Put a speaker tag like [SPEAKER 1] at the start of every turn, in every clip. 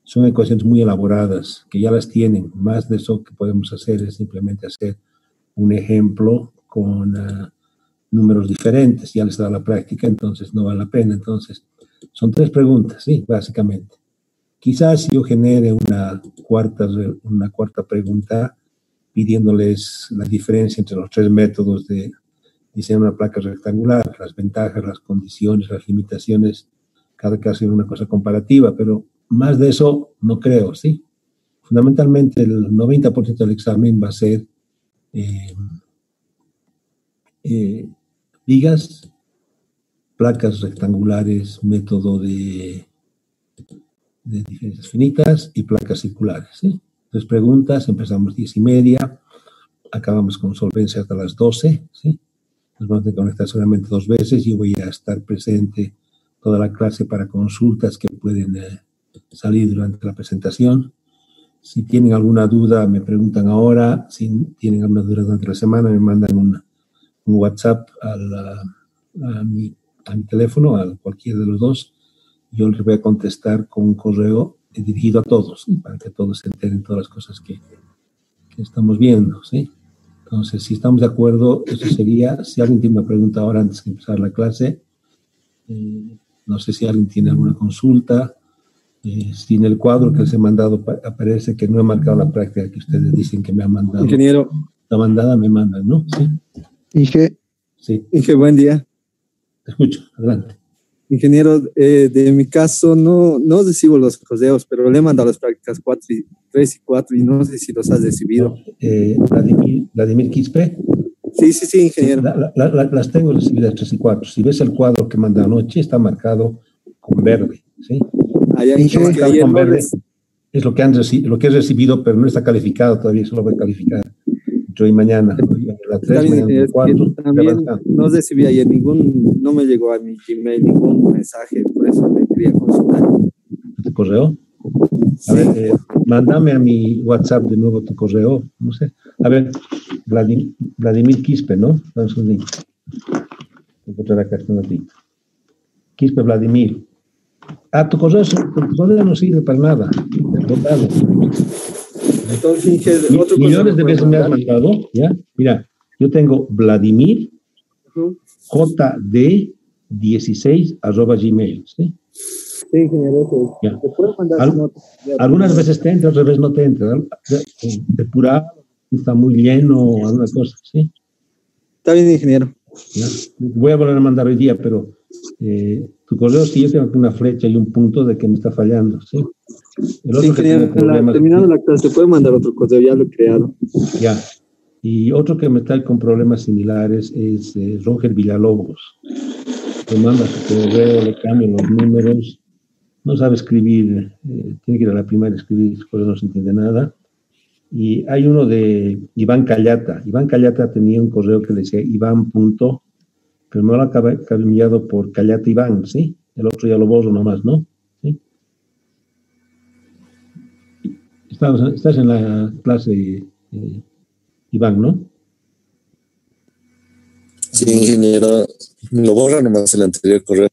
[SPEAKER 1] son ecuaciones muy elaboradas, que ya las tienen. Más de eso que podemos hacer es simplemente hacer un ejemplo con números diferentes, ya les da la práctica, entonces no vale la pena. Entonces, son 3 preguntas, sí, básicamente. Quizás yo genere una cuarta pregunta pidiéndoles la diferencia entre los 3 métodos de diseñar una placa rectangular, las ventajas, las condiciones, las limitaciones, cada caso es una cosa comparativa, pero más de eso no creo, ¿sí? Fundamentalmente el 90% del examen va a ser vigas, placas rectangulares, método de diferencias finitas y placas circulares, ¿sí? 3 preguntas, empezamos 10:30, acabamos con solvencia hasta las 12, ¿sí? Nos vamos a conectar solamente 2 veces. Yo voy a estar presente toda la clase para consultas que pueden salir durante la presentación. Si tienen alguna duda, me preguntan ahora. Si tienen alguna duda durante la semana, me mandan un WhatsApp a mi teléfono, a cualquiera de los dos. Yo les voy a contestar con un correo dirigido a todos, ¿sí? Para que todos se enteren todas las cosas que estamos viendo, ¿sí? Entonces, si estamos de acuerdo, eso sería, si alguien tiene una pregunta ahora antes de empezar la clase, no sé si alguien tiene alguna consulta, si en el cuadro que les he mandado aparece que no he marcado la práctica que ustedes dicen que me han mandado.
[SPEAKER 2] Ingeniero.
[SPEAKER 1] La mandada me mandan, ¿no? Sí.
[SPEAKER 2] Inge, buen día.
[SPEAKER 1] Te escucho, adelante.
[SPEAKER 2] Ingeniero, de mi caso no recibo los correos, pero le he mandado las prácticas 3 y 4 y no sé si los has recibido.
[SPEAKER 1] Vladimir Quispe.
[SPEAKER 2] Sí, ingeniero.
[SPEAKER 1] Las tengo recibidas 3 y 4. Si ves el cuadro que mandé anoche, está marcado con verde, ¿sí?
[SPEAKER 2] Allá,
[SPEAKER 1] marcado con verde es lo que he recibido, pero no está calificado todavía, eso lo voy a calificar hoy y mañana. La 3, mañana la 4.
[SPEAKER 2] También no recibí ayer no me llegó a mi Gmail ningún mensaje, por eso le quería consultar.
[SPEAKER 1] ¿Tu correo? A ver, mándame a mi WhatsApp de nuevo tu correo, no sé. A ver, Vladimir Quispe, ¿no? Vamos a ver. Encontrar acá está un ratito. Quispe Vladimir. Tu correo no sirve para nada.
[SPEAKER 2] Entonces,
[SPEAKER 1] millones de veces me has mandado, ¿ya? Mira, yo tengo Vladimir jd16@gmail, ¿sí?
[SPEAKER 2] Sí, ingeniero.
[SPEAKER 1] Ya. Algunas veces te entra, otras veces no te entra. Depurado, está muy lleno o alguna cosa, ¿sí?
[SPEAKER 2] Está bien, ingeniero.
[SPEAKER 1] ¿Ya? Voy a volver a mandar hoy día, pero tu correo sí, yo tengo aquí una flecha y un punto de que me está fallando, ¿sí? El otro
[SPEAKER 2] ingeniero, terminando la clase, ¿puede mandar otro correo? Ya lo he creado.
[SPEAKER 1] Ya. Y otro que me está con problemas similares es Roger Villalobos. Le manda su correo, le cambian los números, no sabe escribir, tiene que ir a la primaria a escribir, por eso no se entiende nada. Y hay uno de Iván Callata. Iván Callata tenía un correo que le decía Iván. Pero me lo ha cambiado por Callata Iván, ¿sí? El otro ya lo borro nomás, ¿no? ¿Sí? Estás en la clase, Iván, ¿no?
[SPEAKER 3] Sí, ingeniero. Lo borra nomás el anterior correo.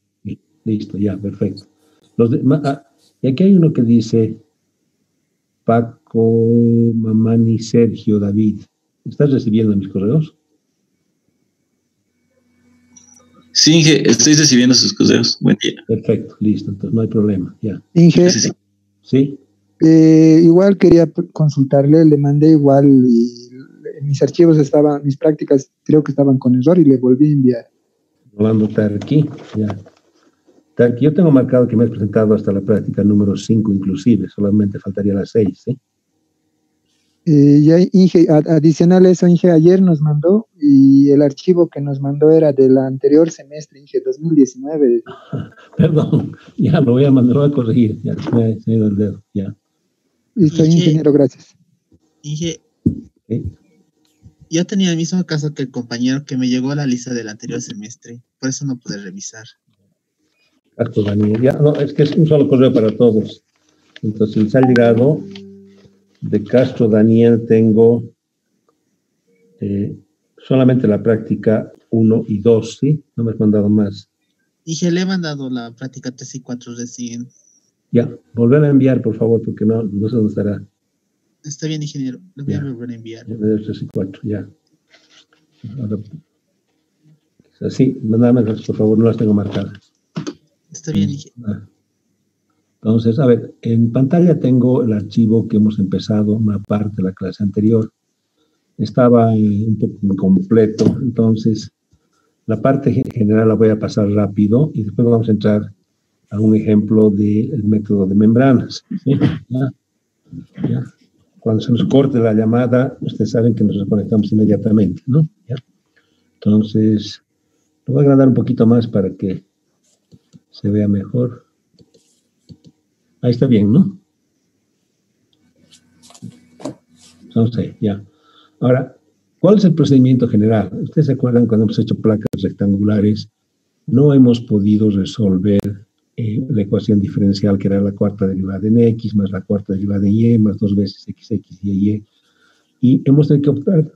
[SPEAKER 1] Listo, ya, perfecto. Y aquí hay uno que dice Paco, Mamani, Sergio, David. ¿Estás recibiendo mis correos?
[SPEAKER 4] Sí, Inge, estoy recibiendo sus correos. Buen día.
[SPEAKER 1] Perfecto, listo, entonces no hay problema, ya.
[SPEAKER 5] Inge,
[SPEAKER 1] ¿Sí?
[SPEAKER 5] Igual quería consultarle, le mandé igual y mis archivos mis prácticas creo que estaban con error y le volví a enviar.
[SPEAKER 1] Rolando Tarqui, ya. Tarqui, yo tengo marcado que me has presentado hasta la práctica número 5 inclusive, solamente faltaría la 6, ¿sí?
[SPEAKER 5] Ya, Inge, adicional a eso, Inge ayer nos mandó y el archivo que nos mandó era del anterior semestre, Inge, 2019.
[SPEAKER 1] Perdón, ya lo voy a mandar, lo voy a corregir, ya se me ha ido el dedo, ya.
[SPEAKER 5] Listo,
[SPEAKER 6] Inge,
[SPEAKER 5] ingeniero, gracias.
[SPEAKER 6] Inge,
[SPEAKER 1] ¿Sí?
[SPEAKER 6] yo tenía el mismo caso que el compañero que me llegó a la lista del anterior semestre, por eso no pude revisar.
[SPEAKER 1] Castro Daniel, ya, no, es que es un solo correo para todos. Entonces, les ha llegado de Castro Daniel, tengo solamente la práctica 1 y 2, ¿sí? No me has mandado más.
[SPEAKER 6] Inge, le he mandado la práctica 3 y 4 recién.
[SPEAKER 1] Ya, volver a enviar, por favor, porque no sé dónde estará.
[SPEAKER 6] Está bien, ingeniero. Lo voy a
[SPEAKER 1] Ya.
[SPEAKER 6] volver a enviar.
[SPEAKER 1] 3 y 4, ya. Ahora, sí, mándame, por favor, no las tengo marcadas.
[SPEAKER 6] Está bien, ingeniero.
[SPEAKER 1] Entonces, a ver, en pantalla tengo el archivo que hemos empezado, una parte de la clase anterior. Estaba un poco incompleto, entonces la parte general la voy a pasar rápido y después vamos a entrar a un ejemplo del método de membranas. ¿Sí? ¿Ya? Cuando se nos corte la llamada, ustedes saben que nos desconectamos inmediatamente, ¿no? ¿Ya? Entonces, lo voy a agrandar un poquito más para que se vea mejor. Ahí está bien, ¿no? Entonces, ya. Ahora, ¿cuál es el procedimiento general? Ustedes se acuerdan cuando hemos hecho placas rectangulares, no hemos podido resolver la ecuación diferencial que era la cuarta derivada en x más la cuarta derivada en y más 2 veces xx y hemos tenido que optar,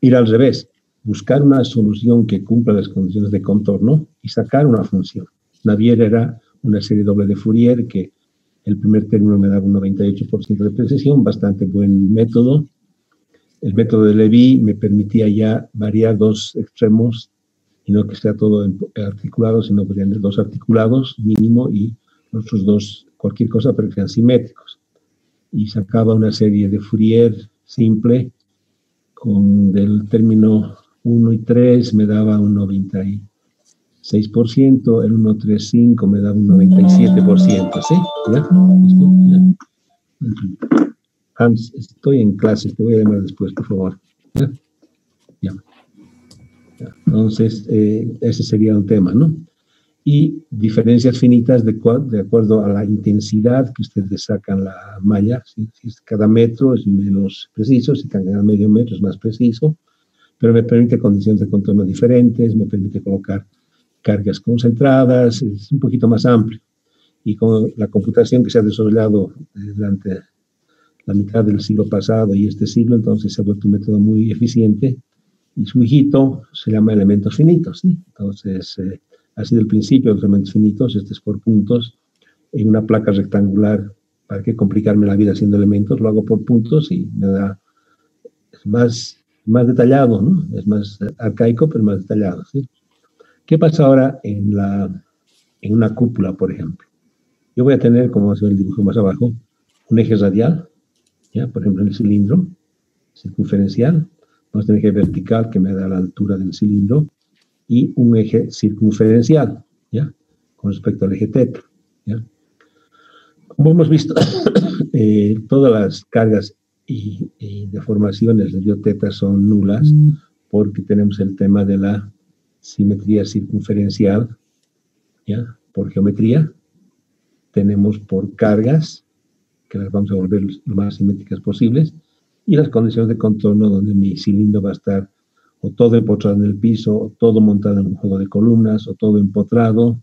[SPEAKER 1] ir al revés, buscar una solución que cumpla las condiciones de contorno y sacar una función. Navier era una serie doble de Fourier que el primer término me daba un 98% de precisión, bastante buen método. El método de Lévy me permitía ya variar 2 extremos y no que sea todo articulado, sino que sean 2 articulados mínimo y los otros 2, cualquier cosa, pero que sean simétricos. Y sacaba una serie de Fourier simple, con del término 1 y 3 me daba un 96%, el 1, 3, 5 me daba un 97%, ¿sí? ¿Ya? ¿Ya? Hans, estoy en clase, te voy a llamar después, por favor. ¿Ya? Ya. Entonces, ese sería un tema, ¿no? Y diferencias finitas de acuerdo a la intensidad que ustedes sacan la malla. ¿Sí? Si cada metro es menos preciso, si cada medio metro es más preciso, pero me permite condiciones de contorno diferentes, me permite colocar cargas concentradas, es un poquito más amplio. Y con la computación que se ha desarrollado durante la mitad del siglo pasado y este siglo, entonces se ha vuelto un método muy eficiente. Y su hijito se llama elementos finitos, ¿sí? Entonces, ha sido el principio de los elementos finitos, este es por puntos, en una placa rectangular. ¿Para qué complicarme la vida haciendo elementos? Lo hago por puntos y me da, es más detallado, ¿no? Es más arcaico, pero más detallado, ¿sí? ¿Qué pasa ahora en una cúpula, por ejemplo? Yo voy a tener, como se ve el dibujo más abajo, un eje radial, ¿ya? Por ejemplo, en el cilindro circunferencial. Vamos a tener un eje vertical que me da la altura del cilindro y un eje circunferencial, ¿ya? Con respecto al eje teta, ¿ya? Como hemos visto, todas las cargas y deformaciones del dio teta son nulas porque tenemos el tema de la simetría circunferencial, ¿ya? Por geometría. Tenemos por cargas, que las vamos a volver lo más simétricas posibles, y las condiciones de contorno donde mi cilindro va a estar o todo empotrado en el piso, o todo montado en un juego de columnas, o todo empotrado,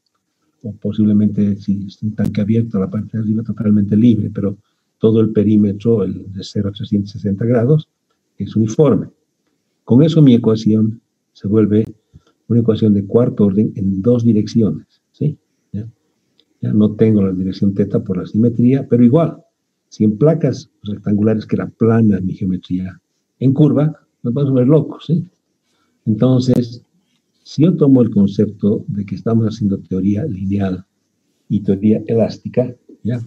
[SPEAKER 1] o posiblemente, si es un tanque abierto, la parte de arriba totalmente libre, pero todo el perímetro, el de 0 a 360 grados, es uniforme. Con eso mi ecuación se vuelve una ecuación de cuarto orden en 2 direcciones, ¿sí? Ya no tengo la dirección teta por la simetría, pero igual, si en placas rectangulares que era plana mi geometría, en curva, nos vamos a ver locos, ¿sí? Entonces, si yo tomo el concepto de que estamos haciendo teoría lineal y teoría elástica, ¿ya?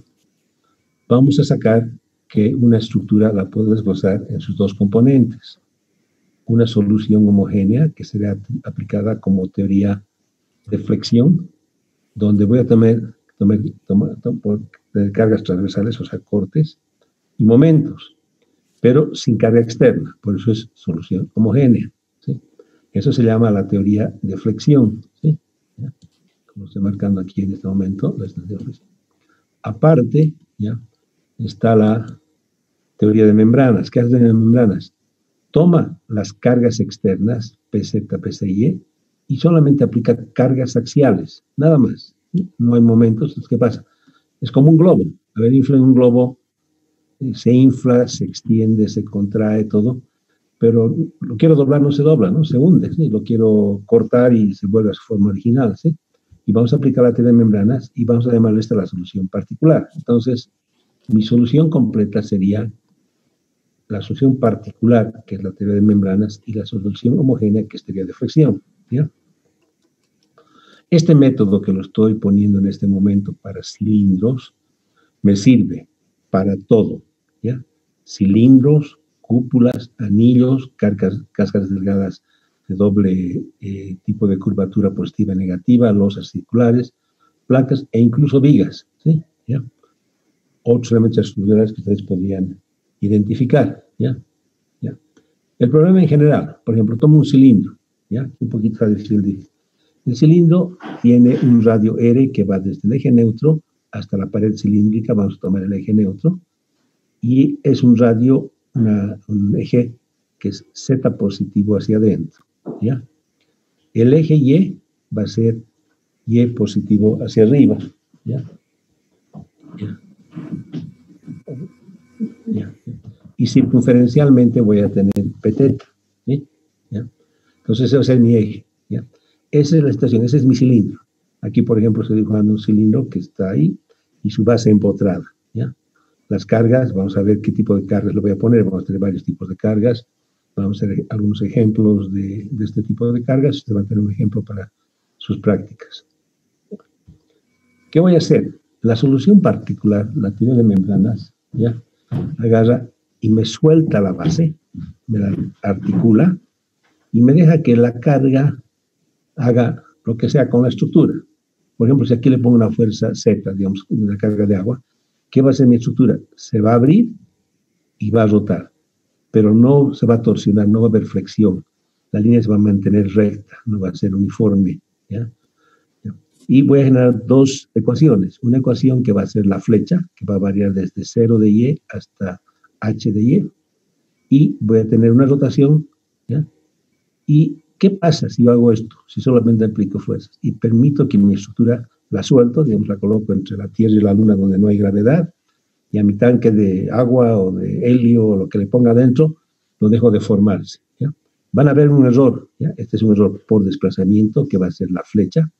[SPEAKER 1] Vamos a sacar que una estructura la puedo desglosar en sus 2 componentes. Una solución homogénea, que será aplicada como teoría de flexión, donde voy a tener cargas transversales, o sea, cortes, y momentos, pero sin carga externa, por eso es solución homogénea, ¿sí? Eso se llama la teoría de flexión, ¿sí? ¿Ya? Como estoy marcando aquí en este momento, la teoría de flexión. Aparte, ¿ya? Está la teoría de membranas. ¿Qué hace de membranas? Toma las cargas externas, PZ, PCY, y solamente aplica cargas axiales, nada más. ¿Sí? No hay momentos. ¿Qué pasa? Es como un globo. A ver, infla un globo, se infla, se extiende, se contrae, todo, pero lo quiero doblar, no se dobla, ¿no? Se hunde, ¿sí? Lo quiero cortar y se vuelve a su forma original, ¿sí? y vamos a aplicar la teoría de membranas y vamos a llamarle esta la solución particular. Entonces, mi solución completa sería la solución particular, que es la teoría de membranas, y la solución homogénea, que es teoría de flexión, ¿ya? Este método que lo estoy poniendo en este momento para cilindros me sirve para todo, ¿ya? Cilindros, cúpulas, anillos, cáscaras delgadas de doble tipo de curvatura positiva y negativa, losas circulares, placas e incluso vigas, ¿sí? ¿Ya? Otros elementos estructurales que ustedes podrían identificar, ¿ya? ¿Ya? El problema en general, por ejemplo, tomo un cilindro, ¿ya? Un poquito difícil. El cilindro tiene un radio R que va desde el eje neutro hasta la pared cilíndrica, vamos a tomar el eje neutro, y es un radio, un eje que es Z positivo hacia adentro, ¿ya? El eje Y va a ser Y positivo hacia arriba, ¿ya? ¿Ya? ¿Ya? Y circunferencialmente voy a tener Pθ, ¿sí? ¿Ya? Entonces ese va a ser mi eje, ¿ya? Esa es la estación, ese es mi cilindro. Aquí, por ejemplo, estoy dibujando un cilindro que está ahí y su base empotrada, ¿ya? Las cargas, vamos a ver qué tipo de cargas le voy a poner. Vamos a tener varios tipos de cargas. Vamos a ver algunos ejemplos de este tipo de cargas. Ustedes van a tener un ejemplo para sus prácticas. ¿Qué voy a hacer? La solución particular, la teoría de membranas, ¿ya? Agarra y me suelta la base, me la articula y me deja que la carga haga lo que sea con la estructura. Por ejemplo, si aquí le pongo una fuerza Z, digamos, una carga de agua, ¿qué va a hacer mi estructura? Se va a abrir y va a rotar, pero no se va a torsionar, no va a haber flexión. La línea se va a mantener recta, no va a ser uniforme, ¿ya? Y voy a generar dos ecuaciones. Una ecuación que va a ser la flecha, que va a variar desde 0 de Y hasta H de Y. Y voy a tener una rotación, ¿ya? ¿Y qué pasa si yo hago esto? Si solamente aplico fuerzas y permito que mi estructura la suelto, digamos, la coloco entre la Tierra y la Luna donde no hay gravedad, y a mi tanque de agua o de helio o lo que le ponga adentro, lo dejo deformarse, ¿ya? Van a ver un error, ¿ya? Este es un error por desplazamiento, que va a ser la flecha.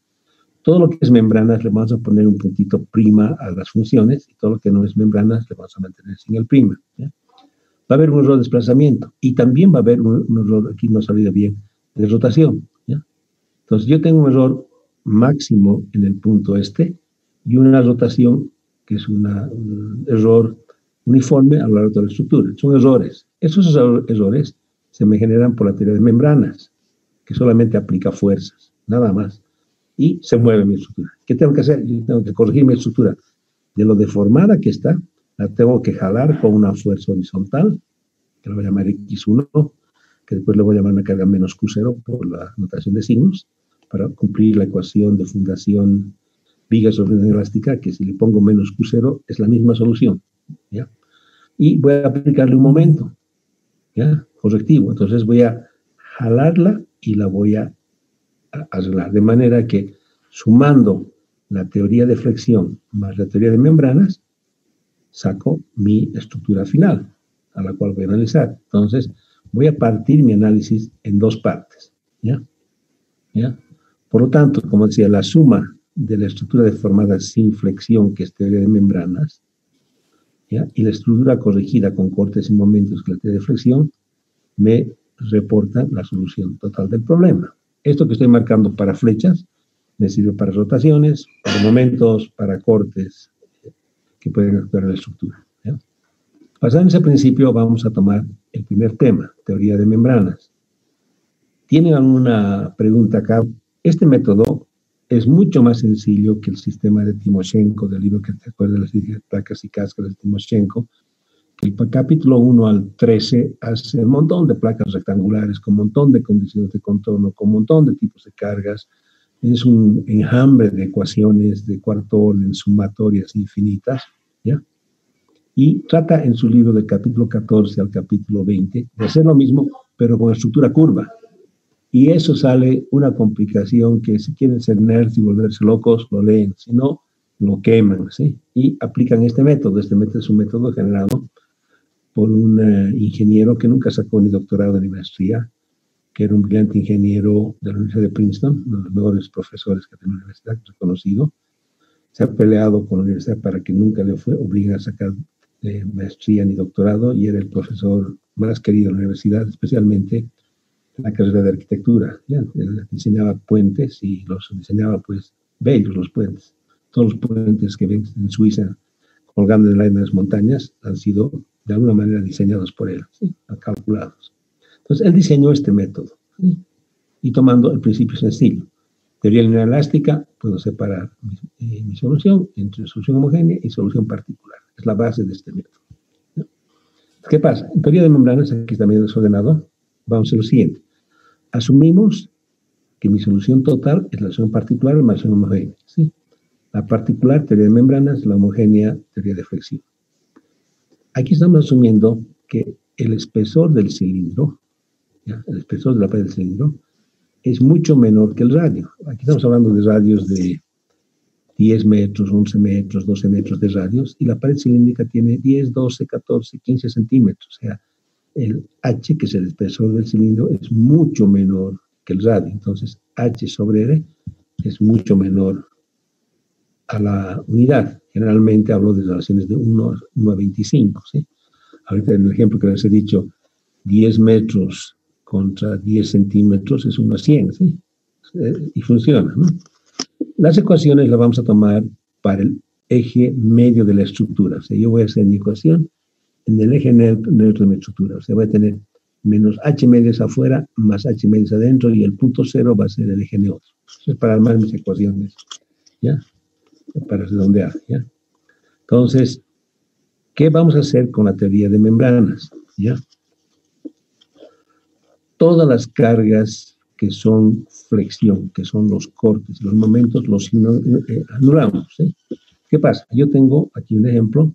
[SPEAKER 1] Todo lo que es membranas le vamos a poner un puntito prima a las funciones, y todo lo que no es membranas le vamos a mantener sin el prima, ¿ya? Va a haber un error de desplazamiento, y también va a haber un error, aquí no ha salido bien, de rotación, ¿ya? Entonces yo tengo un error máximo en el punto este, y una rotación que es un error uniforme a lo largo de la estructura. Son errores. Esos errores se me generan por la teoría de membranas, que solamente aplica fuerzas, nada más. Y se mueve mi estructura. ¿Qué tengo que hacer? Yo tengo que corregir mi estructura. De lo deformada que está, la tengo que jalar con una fuerza horizontal, que la voy a llamar X1, que después le voy a llamar una carga menos Q0 por la notación de signos, para cumplir la ecuación de fundación viga sobre una elástica, que si le pongo menos Q0 es la misma solución, ¿ya? Y voy a aplicarle un momento, ¿ya? Correctivo. Entonces voy a jalarla y la voy a arreglar, de manera que sumando la teoría de flexión más la teoría de membranas, saco mi estructura final, a la cual voy a analizar. Entonces, voy a partir mi análisis en dos partes, ¿ya? ¿Ya? Por lo tanto, como decía, la suma de la estructura deformada sin flexión, que es teoría de membranas, ¿ya? Y la estructura corregida con cortes y momentos, que es la teoría de flexión, me reporta la solución total del problema. Esto que estoy marcando para flechas me sirve para rotaciones, para momentos, para cortes que pueden actuar en la estructura, ¿ya? Basado en ese principio, vamos a tomar el primer tema, teoría de membranas. ¿Tienen alguna pregunta acá? Este método es mucho más sencillo que el sistema de Timoshenko, del libro que te acuerdas de las placas y cáscaras de Timoshenko. El capítulo 1 al 13 hace un montón de placas rectangulares con un montón de condiciones de contorno, con un montón de tipos de cargas. Es un enjambre de ecuaciones de cuarto orden, sumatorias infinitas, ¿ya? Y trata en su libro del capítulo 14 al capítulo 20 de hacer lo mismo, pero con estructura curva. Y eso sale una complicación que si quieren ser nerds y volverse locos, lo leen. Si no, lo queman, ¿sí? Y aplican este método. Este método es un método generado por un ingeniero que nunca sacó ni doctorado ni maestría, que era un brillante ingeniero de la Universidad de Princeton, uno de los mejores profesores que tiene la universidad, reconocido. Se ha peleado con la universidad para que nunca le obliguen a sacar maestría ni doctorado, y era el profesor más querido de la universidad, especialmente en la carrera de arquitectura. ¿Ya? Él diseñaba puentes y los diseñaba, pues, bellos los puentes. Todos los puentes que ven en Suiza colgando en el aire de las montañas han sido de alguna manera diseñados por él, ¿sí? Calculados. Entonces, él diseñó este método, ¿sí? Y tomando el principio sencillo. Teoría lineal elástica, puedo separar mi solución entre solución homogénea y solución particular. Es la base de este método, ¿no? ¿Qué pasa? En teoría de membranas, aquí está medio desordenado, vamos a hacer lo siguiente. Asumimos que mi solución total es la solución particular más la solución homogénea, ¿sí? La particular, teoría de membranas, la homogénea, teoría de flexión. Aquí estamos asumiendo que el espesor del cilindro, ¿ya? El espesor de la pared del cilindro, es mucho menor que el radio. Aquí estamos hablando de radios de 10 metros, 11 metros, 12 metros de radios, y la pared cilíndrica tiene 10, 12, 14, 15 centímetros. O sea, el H, que es el espesor del cilindro, es mucho menor que el radio. Entonces, H sobre R es mucho menor a la unidad. Generalmente hablo de relaciones de 1 a 25, ¿sí? Ahorita en el ejemplo que les he dicho, 10 metros contra 10 centímetros es 1 a 100, ¿sí? Y funciona, ¿no? Las ecuaciones las vamos a tomar para el eje medio de la estructura. O sea, yo voy a hacer mi ecuación en el eje neutro de mi estructura. O sea, voy a tener menos h medios afuera más h medios adentro, y el punto cero va a ser el eje neutro. Eso es para armar mis ecuaciones, ¿ya? Para redondear, ¿ya? Entonces, ¿qué vamos a hacer con la teoría de membranas? ¿Ya? Todas las cargas que son flexión, que son los cortes, los momentos, los anulamos, ¿sí? ¿Qué pasa? Yo tengo aquí un ejemplo,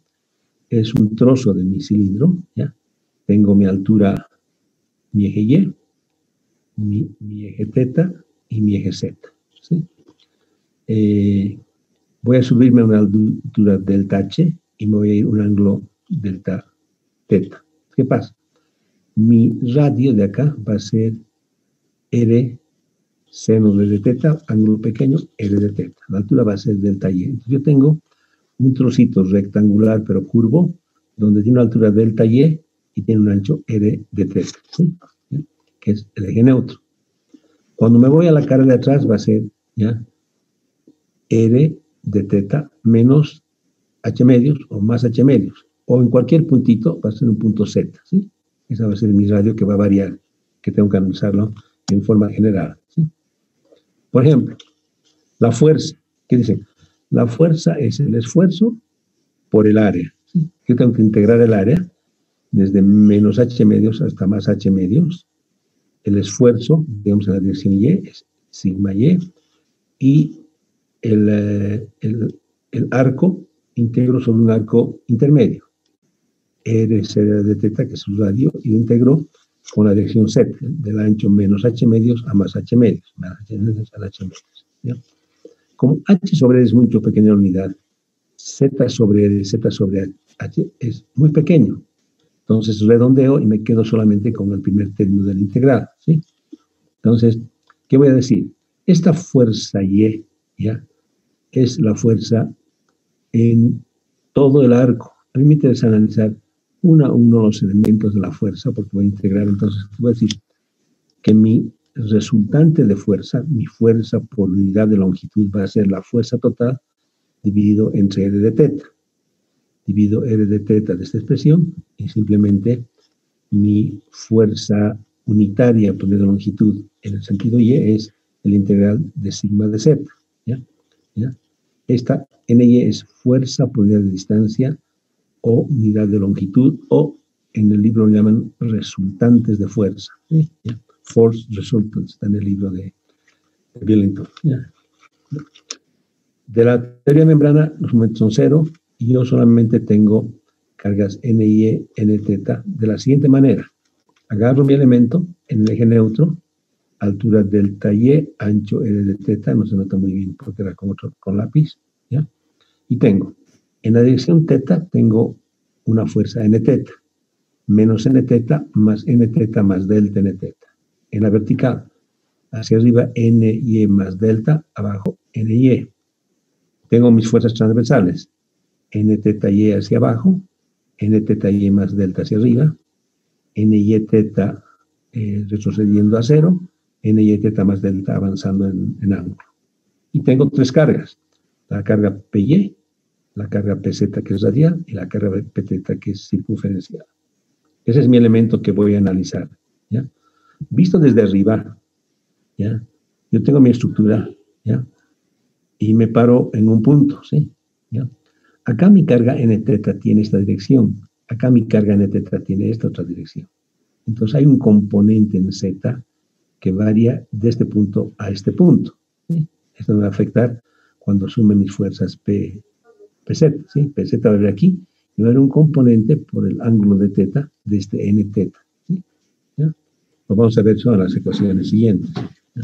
[SPEAKER 1] es un trozo de mi cilindro, ¿ya? Tengo mi altura, mi eje Y, mi eje θ y mi eje Z, ¿sí? Voy a subirme a una altura delta H y me voy a ir a un ángulo delta θ. ¿Qué pasa? Mi radio de acá va a ser R seno de θ, ángulo pequeño, R de θ. La altura va a ser delta Y. Entonces yo tengo un trocito rectangular pero curvo, donde tiene una altura delta Y y tiene un ancho R de θ, ¿sí? ¿Ya? Que es el eje neutro. Cuando me voy a la cara de atrás va a ser, ¿ya?, R de θ menos H medios o más H medios. O en cualquier puntito va a ser un punto Z, ¿sí? Esa va a ser mi radio, que va a variar, que tengo que analizarlo en forma general, ¿sí? Por ejemplo, la fuerza. ¿Qué dicen? La fuerza es el esfuerzo por el área, ¿sí? Yo tengo que integrar el área desde menos H medios hasta más H medios. El esfuerzo, digamos, en la dirección Y, es sigma Y. Y el arco integro sobre un arco intermedio. R será de θ, que es su radio, y lo integro con la dirección Z, del ancho menos H medios a más H medios, más H medios a H medios, ¿ya? Como H sobre R es mucho pequeña unidad, Z sobre R, Z sobre H es muy pequeño. Entonces redondeo y me quedo solamente con el primer término del integral, ¿sí? Entonces, ¿qué voy a decir? Esta fuerza Y, ¿ya?, es la fuerza en todo el arco. A mí me interesa analizar uno a uno los elementos de la fuerza, porque voy a integrar. Entonces, voy a decir que mi resultante de fuerza, mi fuerza por unidad de longitud, va a ser la fuerza total dividido entre R de θ. Divido R de θ de esta expresión y simplemente mi fuerza unitaria por unidad de longitud en el sentido Y es el integral de sigma de Z, ¿ya? ¿Ya? Esta NY es fuerza por unidad de distancia o unidad de longitud, o en el libro lo llaman resultantes de fuerza, ¿sí? ¿Ya? Force resultants, está en el libro de Billington, ¿ya? De la teoría de membrana, los momentos son cero, y yo solamente tengo cargas NY, Nθ de la siguiente manera. Agarro mi elemento en el eje neutro, altura delta Y, ancho R de θ, no se nota muy bien porque era con lápiz, ¿ya? Y tengo, en la dirección θ, tengo una fuerza nθ, menos nθ más nθ más delta nθ. en la vertical. Hacia arriba, NY más delta, abajo, NY. Tengo mis fuerzas transversales. N teta Y hacia abajo, N teta Y más delta hacia arriba, NY teta retrocediendo a cero, NY teta más delta avanzando en ángulo. Y tengo tres cargas. La carga PY, la carga PZ que es radial y la carga PT que es circunferencial. Ese es mi elemento que voy a analizar, ¿ya? Visto desde arriba, ¿ya? Yo tengo mi estructura, ¿ya? Y me paro en un punto, ¿sí? ¿Ya? Acá mi carga N teta tiene esta dirección, acá mi carga N teta tiene esta otra dirección. Entonces hay un componente en Z que varía de este punto a este punto, ¿sí? Esto me va a afectar cuando sume mis fuerzas PZ, ¿sí? PZ va a haber aquí y va a haber un componente por el ángulo de teta de este N teta, ¿sí? ¿Ya? Lo vamos a ver son las ecuaciones siguientes. ¿Ya?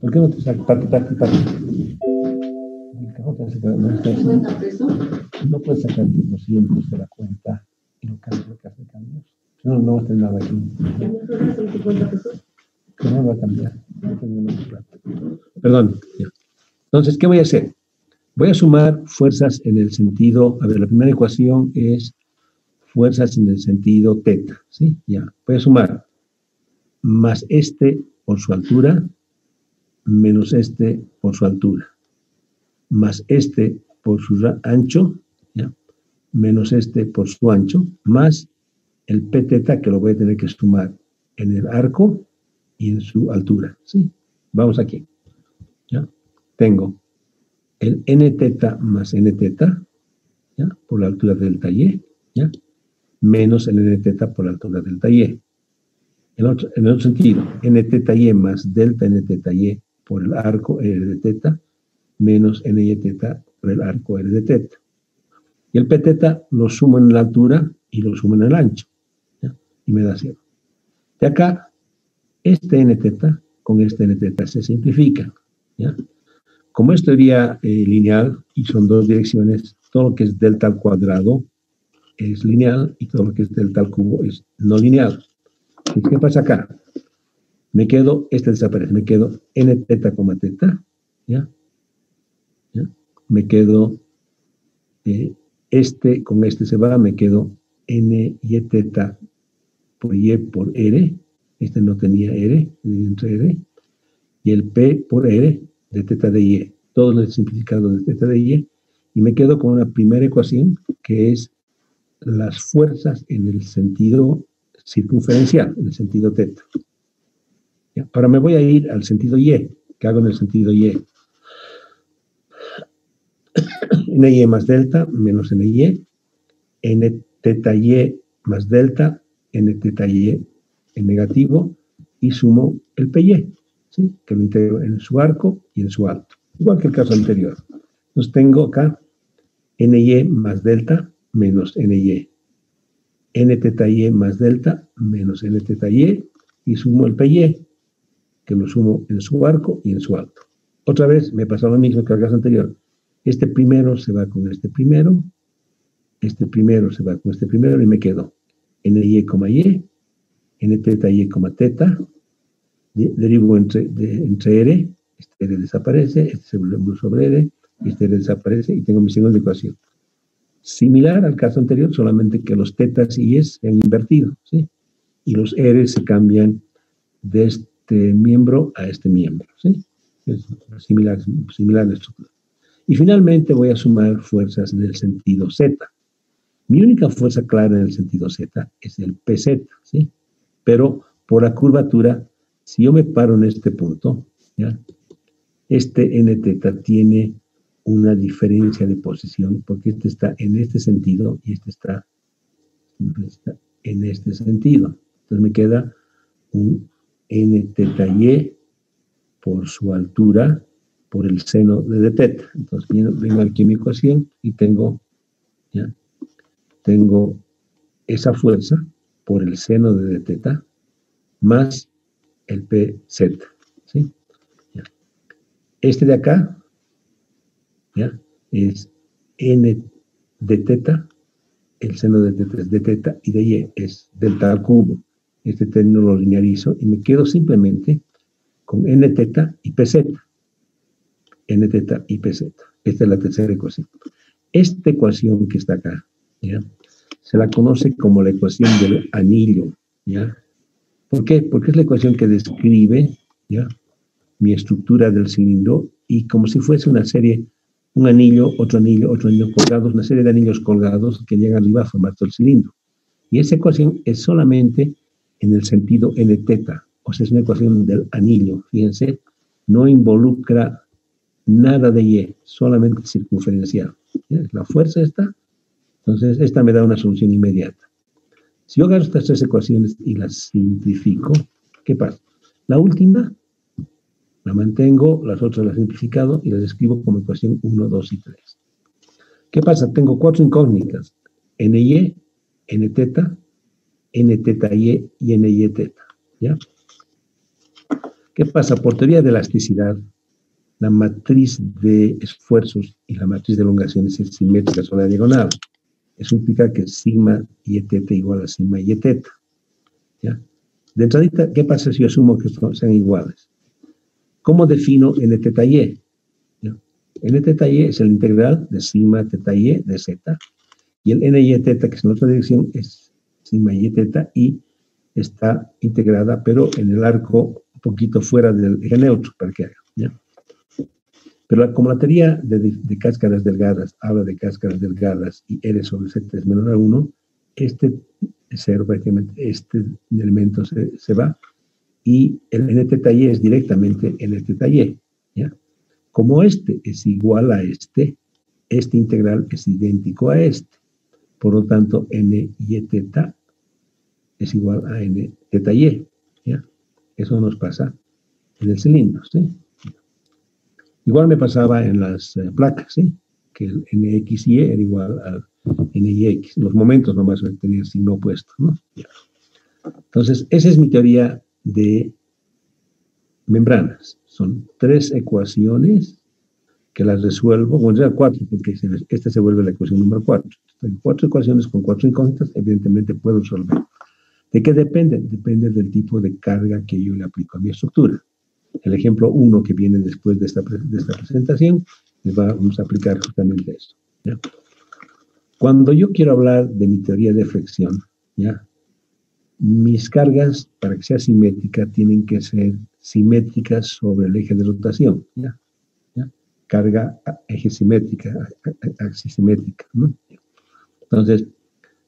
[SPEAKER 1] ¿Por qué no te sacas? No puedes sacar los siguientes de la cuenta y lo que hace cambios. No, no va a tener nada aquí. No va a cambiar. Perdón. Ya. Entonces, ¿qué voy a hacer? Voy a sumar fuerzas en el sentido, a ver, la primera ecuación es fuerzas en el sentido teta, ¿sí? Ya. Voy a sumar más este por su altura, menos este por su altura, más este por su ancho, ¿ya? Menos este por su ancho, más el P teta que lo voy a tener que sumar en el arco y en su altura, ¿sí? Vamos aquí, ¿ya? Tengo el N teta más N teta, ¿ya? Por la altura delta Y, ¿ya? Menos el N teta por la altura delta Y. En el otro sentido, N teta Y más delta N teta Y por el arco R de teta, menos NY teta por el arco R de teta. Y el P teta lo sumo en la altura y lo sumo en el ancho, ¿ya? Y me da 0. De acá, este N teta con este N teta se simplifican, ¿ya? Como es teoría lineal y son dos direcciones, todo lo que es delta al cuadrado es lineal y todo lo que es delta al cubo es no lineal. ¿Qué pasa acá? Me quedo, este desaparece, me quedo N teta, ¿ya? ¿Ya? Me quedo, este con este se va, me quedo N y teta por Y por R, este no tenía R, entre R, y el P por R de teta de Y, todo el simplificado de teta de Y, y me quedo con una primera ecuación que es las fuerzas en el sentido circunferencial, en el sentido teta. ¿Ya? Ahora me voy a ir al sentido Y, que hago en el sentido Y. NY más delta menos NY, N teta Y más delta, N teta Y en negativo, y sumo el PY, ¿sí? Que lo integro en su arco y en su alto, igual que el caso anterior. Entonces tengo acá NY más delta menos NY, N teta Y más delta menos N teta Y, y sumo el PY, que lo sumo en su arco y en su alto. Otra vez me pasó lo mismo que el caso anterior. Este primero se va con este primero se va con este primero y me quedo NY, Y, N teta Y, teta, derivo entre R, este R desaparece, este se vuelve 1 sobre R, este R desaparece y tengo mi segunda ecuación. Similar al caso anterior, solamente que los tetas y es se han invertido, ¿sí? Y los R se cambian de este miembro a este miembro, ¿sí? Es similar la estructura. Y finalmente voy a sumar fuerzas en el sentido Z. Mi única fuerza clara en el sentido Z es el PZ, ¿sí? Pero por la curvatura, si yo me paro en este punto, ¿ya? Este N teta tiene una diferencia de posición porque este está en este sentido y este está en este sentido. Entonces me queda un N teta Y por su altura por el seno de teta. Entonces vengo aquí a mi ecuación y tengo, ¿ya? Tengo esa fuerza por el seno de teta más el PZ, ¿sí? ¿Ya? Este de acá, ¿ya? Es N de teta, el seno de teta es de teta y de y es delta al cubo. Este término lo linearizo y me quedo simplemente con n teta y pz. N teta y pz. Esta es la tercera ecuación. Esta ecuación que está acá, ¿ya? Se la conoce como la ecuación del anillo, ¿ya? ¿Por qué? Porque es la ecuación que describe, ¿ya?, mi estructura del cilindro y como si fuese una serie, un anillo, otro anillo colgados, una serie de anillos colgados que llegan arriba a formar todo el cilindro. Y esa ecuación es solamente en el sentido n teta, o sea, es una ecuación del anillo, fíjense, no involucra nada de y, solamente circunferencial. ¿Ya? La fuerza está, entonces esta me da una solución inmediata. Si yo agarro estas tres ecuaciones y las simplifico, ¿qué pasa? La última la mantengo, las otras las he simplificado y las escribo como ecuación 1, 2 y 3. ¿Qué pasa? Tengo cuatro incógnitas, NY, N teta Y y NY teta. ¿Ya? ¿Qué pasa? Por teoría de elasticidad, la matriz de esfuerzos y la matriz de elongaciones es simétrica sobre la diagonal. Eso implica que sigma y teta igual a sigma y teta. ¿Ya? De entradita, ¿qué pasa si yo asumo que sean iguales? ¿Cómo defino n teta y? ¿Ya? N teta y es el integral de sigma teta y de z. Y el ny teta, que es en otra dirección, es sigma y teta y está integrada, pero en el arco un poquito fuera del eje neutro, para que haga. ¿Ya? Pero como la teoría de cáscaras delgadas habla de cáscaras delgadas y R sobre Z es menor a 1, este cero prácticamente, este elemento se va y el n teta y es directamente n teta y. ¿Ya? Como este es igual a este integral es idéntico a este. Por lo tanto, n y teta es igual a n teta y. ¿Ya? Eso nos pasa en el cilindro, ¿sí? Igual me pasaba en las placas, ¿sí? Que el nxy era igual al nyx. Los momentos nomás tenía el signo opuesto, ¿no? Ya. Entonces, esa es mi teoría de membranas. Son tres ecuaciones que las resuelvo, bueno, ya cuatro, porque esta se vuelve la ecuación número 4. Tengo cuatro ecuaciones con cuatro incógnitas, evidentemente puedo resolver. ¿De qué depende? Depende del tipo de carga que yo le aplico a mi estructura. El ejemplo 1 que viene después de esta presentación, les vamos a aplicar justamente esto. ¿Ya? Cuando yo quiero hablar de mi teoría de fricción, ¿ya?, mis cargas, para que sea simétrica, tienen que ser simétricas sobre el eje de rotación. ¿Ya? ¿Ya? Carga eje simétrica, axis simétrica, ¿no? Entonces,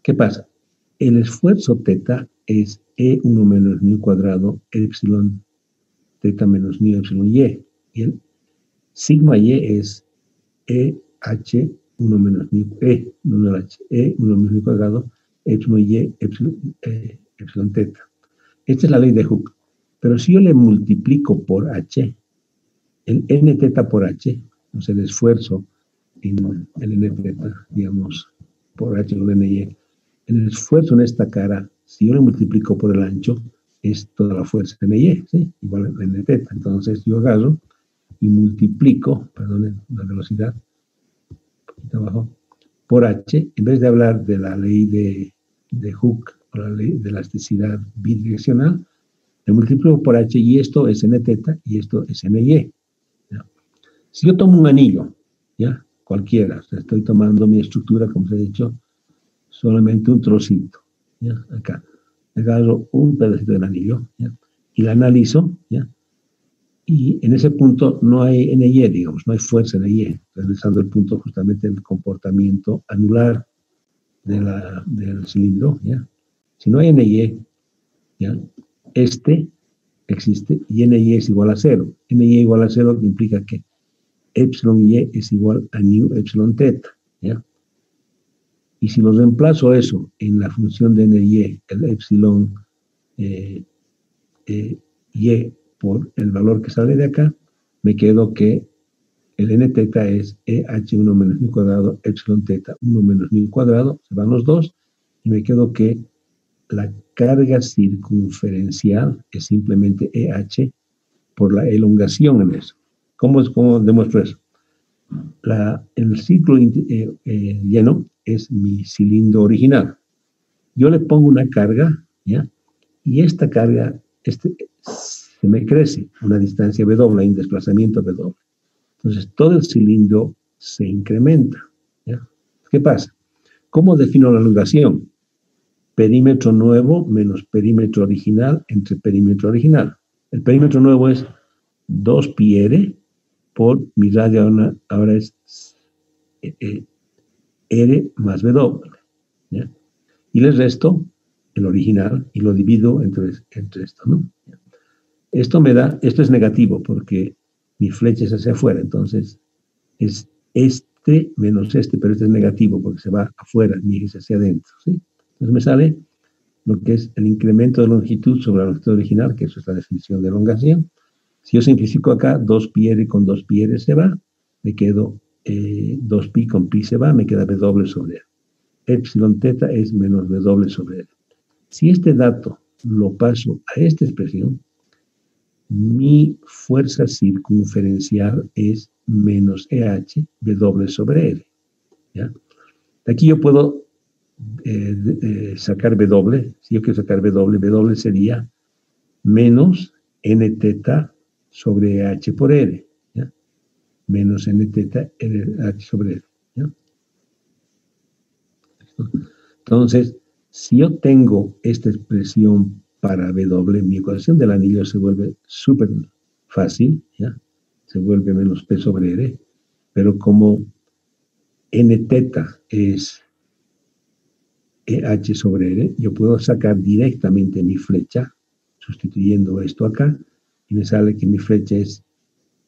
[SPEAKER 1] ¿qué pasa? El esfuerzo teta es E1 menos μ cuadrado epsilon teta menos μ epsilon y. Y el sigma y es EH1 menos μ, no el H, E1 menos μ cuadrado epsilon y epsilon teta. Esta es la ley de Hooke. Pero si yo le multiplico por H, el n teta por H, o sea, el esfuerzo en el n teta, digamos, por H con NY, el esfuerzo en esta cara, si yo le multiplico por el ancho, es toda la fuerza NY, ¿sí? Igual a n teta. Entonces yo agarro y multiplico, perdonen la velocidad, un poquito abajo, por H, en vez de hablar de la ley de Hooke o la ley de elasticidad bidireccional, le multiplico por H y esto es n teta y esto es NY. ¿Ya? Si yo tomo un anillo, ¿ya?, cualquiera, o sea, estoy tomando mi estructura, como se ha dicho, solamente un trocito, ¿ya?, acá, agarro un pedacito del anillo, ¿ya?, y la analizo, ¿ya?, y en ese punto no hay NY, digamos, no hay fuerza NY, realizando el punto justamente del comportamiento anular del cilindro, ¿ya? Si no hay NY, ¿ya?, este existe y NY es igual a 0. NY igual a 0 implica que epsilon y es igual a nu epsilon teta, ¿ya? Y si lo reemplazo eso en la función de NY, el epsilon y por el valor que sale de acá, me quedo que el n teta es EH1 menos μ cuadrado epsilon teta 1 menos μ cuadrado, se van los dos, y me quedo que la carga circunferencial es simplemente EH por la elongación en eso. ¿Cómo demuestro eso? El ciclo lleno es mi cilindro original. Yo le pongo una carga, ¿ya? Y esta carga se me crece una distancia W, hay un desplazamiento W. Entonces, todo el cilindro se incrementa, ¿ya? ¿Qué pasa? ¿Cómo defino la elongación? Perímetro nuevo menos perímetro original entre perímetro original. El perímetro nuevo es 2πr por mi radio ahora es R más W, ¿ya? Y le resto el original y lo divido entre esto, ¿no? Esto es negativo porque mi flecha es hacia afuera, entonces es este menos este, pero este es negativo porque se va afuera, mi eje es hacia adentro, ¿sí? Entonces me sale lo que es el incremento de longitud sobre la longitud original, que eso es la definición de elongación. Si yo simplifico acá, 2πr con 2πr se va, me quedo 2pi con pi se va, me queda W sobre R. Epsilon teta es menos W sobre R. Si este dato lo paso a esta expresión, mi fuerza circunferencial es menos EH W sobre R, ¿ya? De aquí yo puedo sacar W. Si yo quiero sacar W sería menos N teta sobre H por R, ¿ya? Menos N teta H sobre R, ¿ya? Entonces, si yo tengo esta expresión para W, mi ecuación del anillo se vuelve súper fácil, ¿ya? Se vuelve menos P sobre R, pero como N teta es EH sobre R, yo puedo sacar directamente mi flecha, sustituyendo esto acá, y me sale que mi flecha es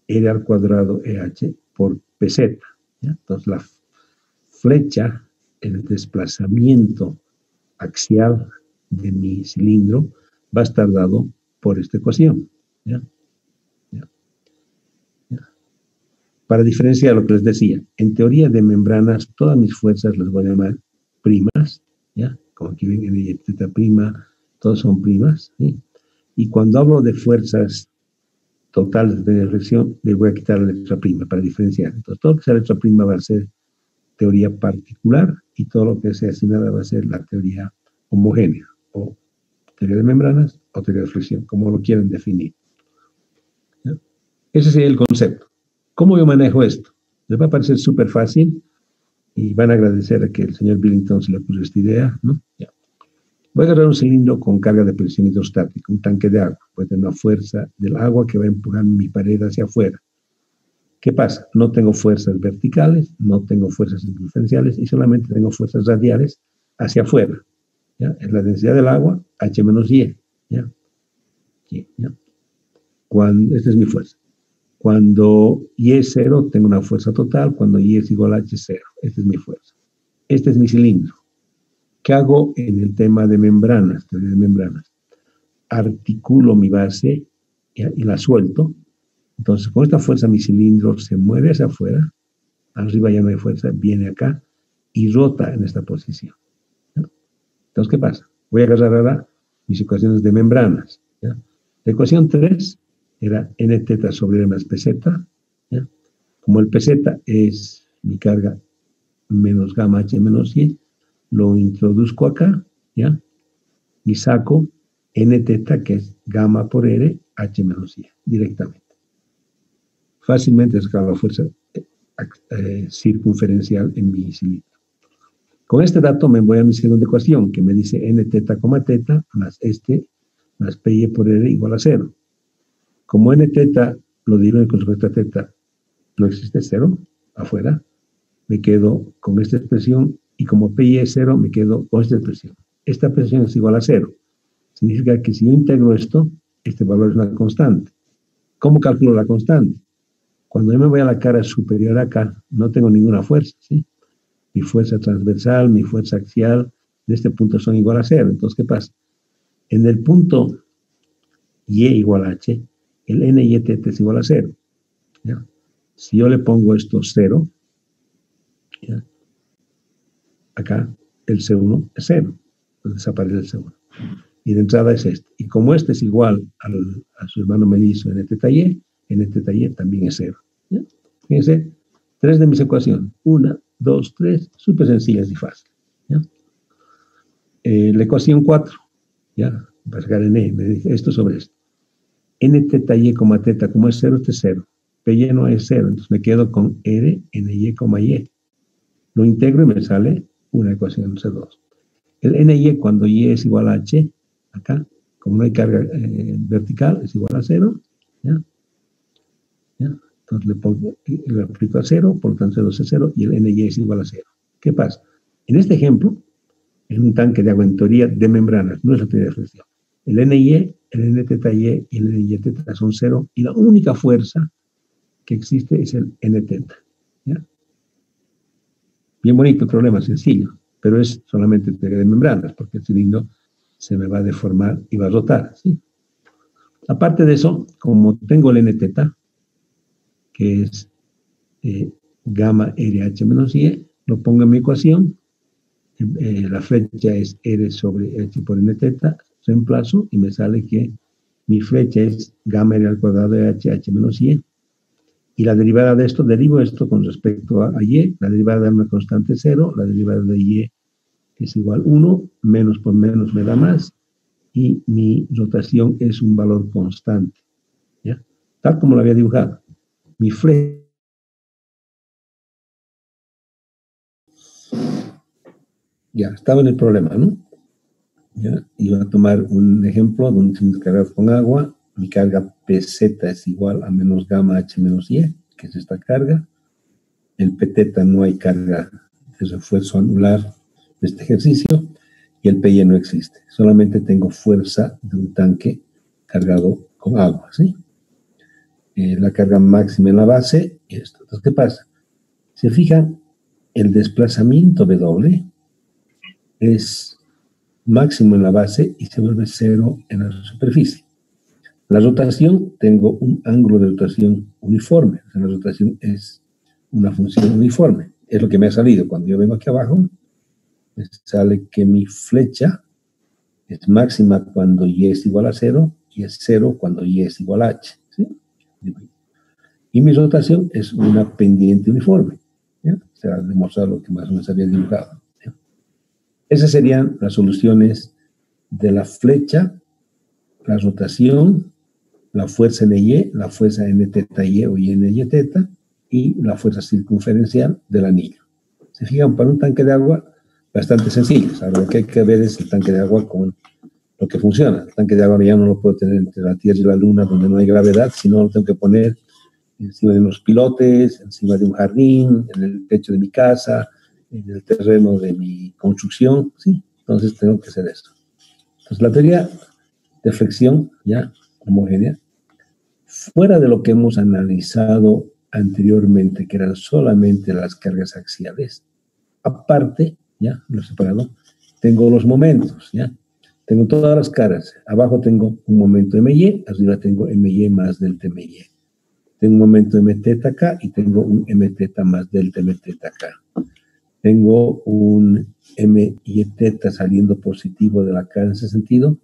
[SPEAKER 1] R al cuadrado EH por PZ, ¿ya? Entonces la flecha, el desplazamiento axial de mi cilindro va a estar dado por esta ecuación, ¿ya? ¿Ya? ¿Ya? Para diferenciar lo que les decía, en teoría de membranas, todas mis fuerzas las voy a llamar primas, ¿ya? Como aquí ven, N y teta prima, todas son primas, ¿sí? Y cuando hablo de fuerzas totales de reflexión, le voy a quitar la letra prima para diferenciar. Entonces, todo lo que sea letra prima va a ser teoría particular y todo lo que sea sin nada va a ser la teoría homogénea, o teoría de membranas, o teoría de reflexión, como lo quieran definir, ¿ya? Ese sería el concepto. ¿Cómo yo manejo esto? Les va a parecer súper fácil y van a agradecer a que el señor Billington se le puso esta idea, ¿no? Ya. Voy a agarrar un cilindro con carga de presión hidrostática, un tanque de agua. Puede tener una fuerza del agua que va a empujar mi pared hacia afuera. ¿Qué pasa? No tengo fuerzas verticales, no tengo fuerzas circunferenciales y solamente tengo fuerzas radiales hacia afuera, ¿ya? Es la densidad del agua, H menos Y, ¿ya? Aquí, ¿ya? Esta es mi fuerza. Cuando Y es 0, tengo una fuerza total. Cuando Y es igual a H, 0. Esta es mi fuerza. Este es mi cilindro. ¿Qué hago en el tema de membranas, teoría de membranas? Articulo mi base y la suelto. Entonces, con esta fuerza mi cilindro se mueve hacia afuera. Arriba ya no hay fuerza, viene acá y rota en esta posición, ¿ya? Entonces, ¿qué pasa? Voy a agarrar ahora mis ecuaciones de membranas, ¿ya? La ecuación 3 era N teta sobre R más PZ, ¿ya? Como el PZ es mi carga menos gamma H menos Y, lo introduzco acá, ¿ya? Y saco N teta, que es gamma por R, H menos Y, directamente. Fácilmente sacar la fuerza circunferencial en mi cilindro. Con este dato me voy a mi segunda ecuación, que me dice N teta, teta, más más PY por R igual a 0. Como N teta lo divido con respecto a teta, no existe 0 afuera, me quedo con esta expresión, y como PY es 0, me quedo con esta expresión. Esta expresión es igual a 0. Significa que si yo integro esto, este valor es una constante. ¿Cómo calculo la constante? Cuando yo me voy a la cara superior acá, no tengo ninguna fuerza, ¿sí? Mi fuerza transversal, mi fuerza axial, de este punto son igual a 0. Entonces, ¿qué pasa? En el punto Y igual a H, el N y teta es igual a 0, ¿ya? Si yo le pongo esto 0, ¿ya? Acá el C1 es 0, entonces desaparece el C1. Y de entrada es este. Y como este es igual a su hermano mellizo N teta Y también es 0, ¿ya? Fíjense, 3 de mis ecuaciones. 1, 2, 3, súper sencillas y fácil. ¿Ya? La ecuación 4, ¿ya? Para sacar en E, me dice esto sobre esto. N teta y, teta, como es 0, este es 0. Py no es 0, entonces me quedo con R, ny, y. Lo integro y me sale una ecuación C2. El ny cuando y es igual a h, acá, como no hay carga vertical, es igual a 0. ¿Ya? ¿Ya? Entonces le aplico a 0, por lo tanto C2 es 0 y el ny es igual a 0. ¿Qué pasa? En este ejemplo, en un tanque de agua en teoría de membranas, no es la teoría de flexión. El NY, el NTY y el NYZ son 0 y la única fuerza que existe es el NZ. ¿Ya? Bien bonito el problema, sencillo, pero es solamente teoría de membranas, porque el cilindro se me va a deformar y va a rotar. ¿Sí? Aparte de eso, como tengo el NZ, que es gamma RH menos Y, lo pongo en mi ecuación. La flecha es R sobre H por NZ, reemplazo y me sale que mi flecha es gamma R al cuadrado de H menos Y. Y la derivada de esto, derivo esto con respecto a Y, la derivada de una constante 0, la derivada de Y es igual a 1, menos por menos me da más, y mi rotación es un valor constante. ¿Ya? Tal como lo había dibujado. Mi flecha. Ya, estaba en el problema, ¿no? Ya, iba a tomar un ejemplo de un cilindro cargado con agua. Mi carga PZ es igual a menos gamma H menos Y, que es esta carga. El Pθ no hay carga de refuerzo anular de este ejercicio. Y el PY no existe. Solamente tengo fuerza de un tanque cargado con agua, ¿sí? La carga máxima en la base y esto. Entonces, ¿qué pasa? Se fijan, el desplazamiento W es máximo en la base y se vuelve 0 en la superficie. La rotación, tengo un ángulo de rotación uniforme. O sea, la rotación es una función uniforme. Es lo que me ha salido. Cuando yo vengo aquí abajo, me sale que mi flecha es máxima cuando Y es igual a 0 y es 0 cuando Y es igual a H. ¿Sí? Y mi rotación es una pendiente uniforme. ¿Ya? Se ha demostrado lo que más o menos había dibujado. ¿Ya? Esas serían las soluciones de la flecha, la rotación, la fuerza NY, la fuerza NTY o NYZ y la fuerza circunferencial del anillo. Se fijan, para un tanque de agua, bastante sencillo. Ahora, lo que hay que ver es el tanque de agua con lo que funciona. El tanque de agua ya no lo puedo tener entre la Tierra y la Luna, donde no hay gravedad, sino lo tengo que poner encima de unos pilotes, encima de un jardín, en el techo de mi casa, en el terreno de mi construcción, ¿sí? Entonces tengo que hacer esto. Entonces la teoría de flexión, ya homogénea, fuera de lo que hemos analizado anteriormente, que eran solamente las cargas axiales, aparte, ya lo he separado, tengo los momentos, ya. Tengo todas las caras. Abajo tengo un momento MY, arriba tengo MY más delta MY. Tengo un momento MT acá y tengo un MT más delta MT acá. Tengo un MYZ saliendo positivo de la cara en ese sentido,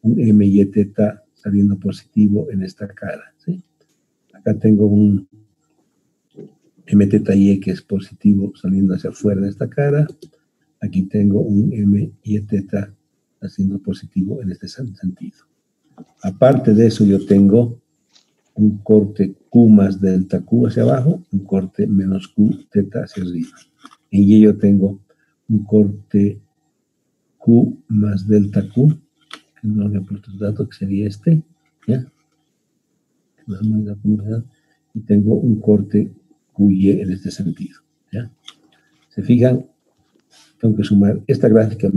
[SPEAKER 1] un MYZ saliendo positivo en esta cara, ¿sí? Acá tengo un MTY que es positivo saliendo hacia afuera de esta cara. Aquí tengo un MYZ haciendo positivo en este sentido. Aparte de eso, yo tengo un corte Q más delta Q hacia abajo, un corte menos Q teta hacia arriba. En Y yo tengo un corte Q más delta Q, que no le he puesto el dato, que sería este, ¿ya? Y tengo un corte QY en este sentido, ¿ya? ¿Se fijan? Tengo que sumar esta gráfica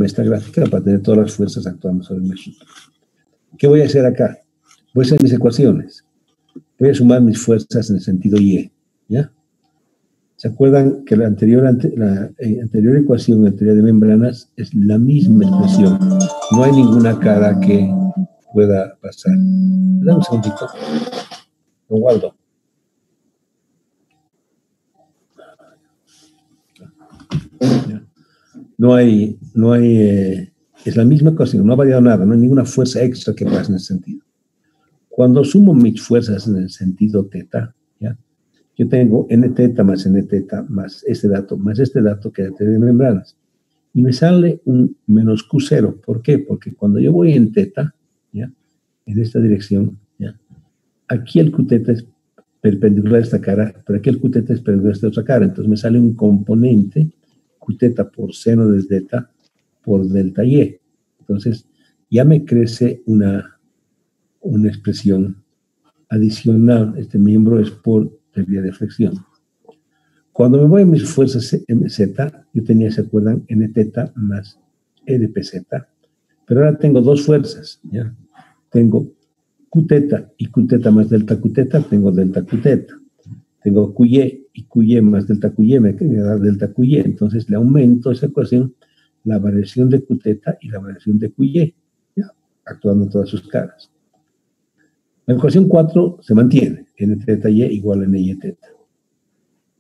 [SPEAKER 1] para tener todas las fuerzas actuando sobre mi estructura. ¿Qué voy a hacer acá? Voy a hacer mis ecuaciones. Voy a sumar mis fuerzas en el sentido Y, ¿ya? ¿Se acuerdan que la anterior ecuación en teoría de membranas es la misma expresión? No hay ninguna cara que pueda pasar. Dame un segundito. Don Waldo. Es la misma ecuación, no ha variado nada, no hay ninguna fuerza extra que pase en ese sentido. Cuando sumo mis fuerzas en el sentido teta, ¿ya? yo tengo n teta más este dato que es de membranas. Y me sale un menos Q0. ¿Por qué? Porque cuando yo voy en teta, ¿ya? En esta dirección, ¿ya? Aquí el Qθ es perpendicular a esta cara, pero aquí el Qθ es perpendicular a esta otra cara. Entonces me sale un componente Qθ por seno de teta por delta Y. Entonces ya me crece una expresión adicional. Este miembro es por teoría de flexión. Cuando me voy a mis fuerzas Z, yo tenía, ¿se acuerdan? N teta más RPZ. Pero ahora tengo dos fuerzas, ¿ya? Tengo Qθ y Qθ más delta Qθ, tengo delta Qθ. Tengo QY y QY más delta QY, me queda delta QY. Entonces le aumento esa ecuación, la variación de Qθ y la variación de QY, ¿ya? Actuando en todas sus caras. La ecuación 4 se mantiene, N teta Y igual a NY teta.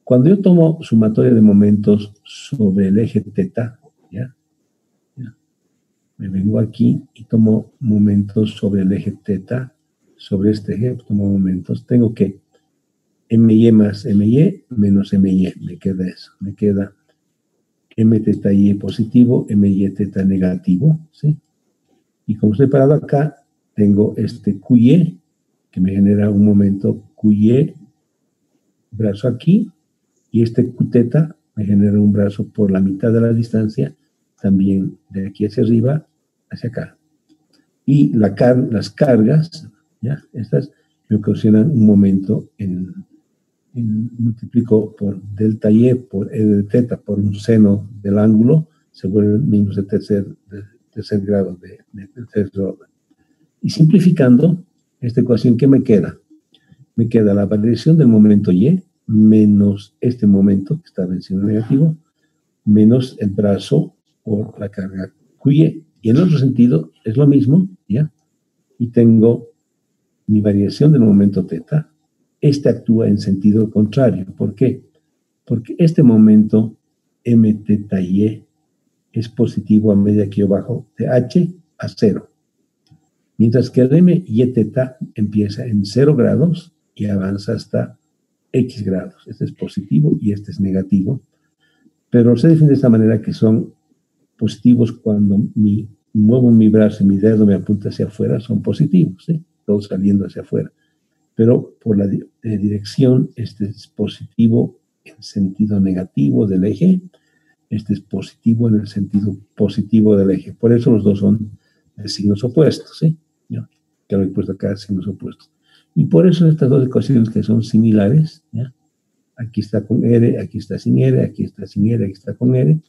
[SPEAKER 1] Cuando yo tomo sumatoria de momentos sobre el eje teta, ¿ya? Me vengo aquí y tomo momentos sobre el eje teta, sobre este eje, tomo momentos, tengo que MY más MY menos MY, me queda eso, me queda M teta Y positivo, MY teta negativo, ¿sí? Y como estoy parado acá, tengo este QY, que me genera un momento QY, brazo aquí, y este Qθ me genera un brazo por la mitad de la distancia, también de aquí hacia arriba, hacia acá. Y las cargas, ¿ya? Estas me ocasionan un momento multiplico por delta Y, por E de teta, por un seno del ángulo, se vuelven mismos de tercer grado, de tercer orden. Y simplificando esta ecuación, ¿qué me queda? Me queda la variación del momento Y, menos este momento, que está en signo negativo, menos el brazo por la carga QY. Y en otro sentido es lo mismo, ¿ya? Y tengo mi variación del momento teta. Este actúa en sentido contrario. ¿Por qué? Porque este momento M teta Y es positivo a medida que yo bajo de H a 0. Mientras que el M y teta empieza en 0 grados y avanza hasta X grados. Este es positivo y este es negativo. Pero se define de esta manera que son positivos cuando muevo mi brazo y mi dedo me apunta hacia afuera, son positivos, ¿sí? Todos saliendo hacia afuera. Pero por la dirección, este es positivo en sentido negativo del eje, este es positivo en el sentido positivo del eje. Por eso los dos son de signos opuestos, ¿sí? ¿Ya? Que lo he puesto acá, signos opuestos. Y por eso estas dos ecuaciones que son similares, ¿ya? Aquí está con R, aquí está sin R, aquí está sin R, aquí está con R.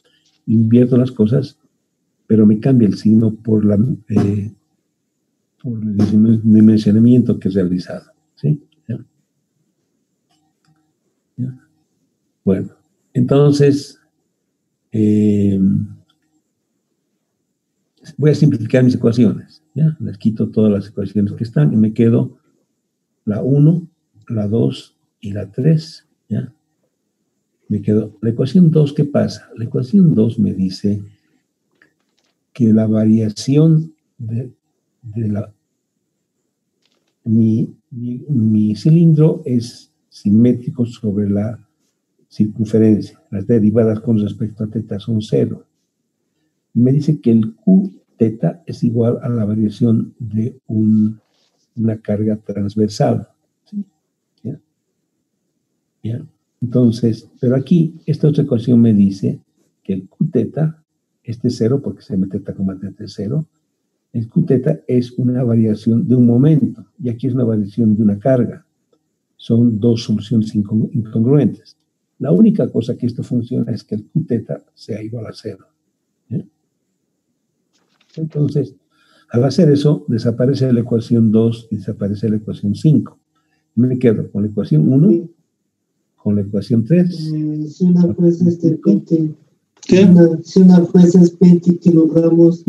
[SPEAKER 1] Invierto las cosas, pero me cambia el signo por el dimensionamiento que he realizado, ¿sí? ¿Ya? ¿Ya? Bueno, entonces voy a simplificar mis ecuaciones, ¿ya? Les quito todas las ecuaciones que están y me quedo la 1, la 2 y la 3, ¿ya? Me quedo la ecuación 2, ¿qué pasa? La ecuación 2 me dice que la variación mi cilindro es simétrico sobre la circunferencia. Las derivadas con respecto a teta son 0. Y me dice que el Q teta es igual a la variación de una carga transversal. ¿Sí? ¿Ya? ¿Ya? Entonces, pero aquí esta otra ecuación me dice que el Q teta, este es 0 porque se me teta como teta es 0, el Q teta es una variación de un momento y aquí es una variación de una carga. Son dos soluciones incongruentes. La única cosa que esto funciona es que el Q teta sea igual a 0. ¿Sí? Entonces, al hacer eso, desaparece la ecuación 2 y desaparece la ecuación 5. Me quedo con la ecuación 1, sí, con la ecuación 3.
[SPEAKER 7] Si una fuerza es de 20, si una fuerza es 20 kilogramos,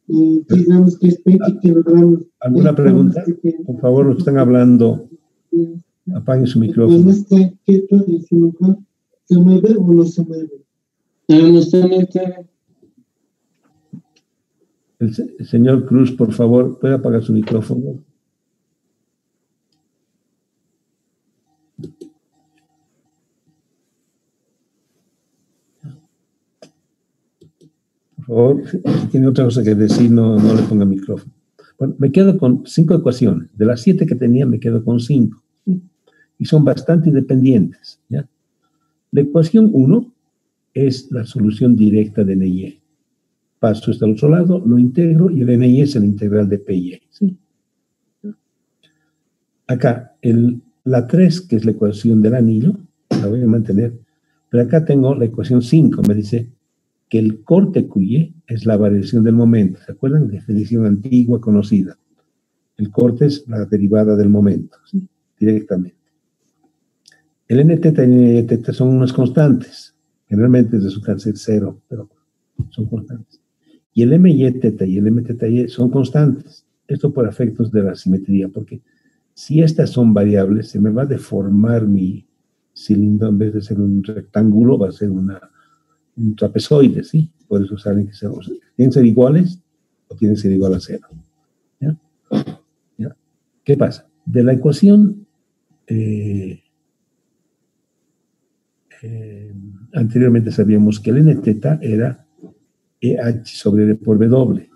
[SPEAKER 7] y digamos que es 20 kilogramos.
[SPEAKER 1] ¿Alguna pregunta? Por favor, los que están hablando, apaguen su micrófono.
[SPEAKER 7] ¿No está quieto en su lugar? ¿Se mueve o no se mueve? No se mueve.
[SPEAKER 1] El señor Cruz, por favor, ¿puede apagar su micrófono? favor, si tiene otra cosa que decir, no le ponga micrófono. Bueno, me quedo con 5 ecuaciones. De las 7 que tenía, me quedo con 5. ¿Sí? Y son bastante independientes, ¿ya? La ecuación 1 es la solución directa de NY. Paso esto al otro lado, lo integro y el NY es el integral de PY. ¿Sí? Acá, la 3, que es la ecuación del anillo, la voy a mantener. Pero acá tengo la ecuación 5, me dice que el corte QY es la variación del momento. ¿Se acuerdan? Definición antigua, conocida. El corte es la derivada del momento, ¿sí? Directamente. El n teta y el n teta son unas constantes. Generalmente resultan ser 0, pero son constantes. Y el my teta y el m teta y son constantes. Esto por efectos de la simetría, porque si estas son variables, se me va a deformar mi cilindro. En vez de ser un rectángulo, va a ser un trapezoide, ¿sí? Por eso saben que tienen que ser iguales o tienen que ser igual a 0. ¿Ya? ¿Ya? ¿Qué pasa? De la ecuación anteriormente sabíamos que el n teta era EH sobre R por W,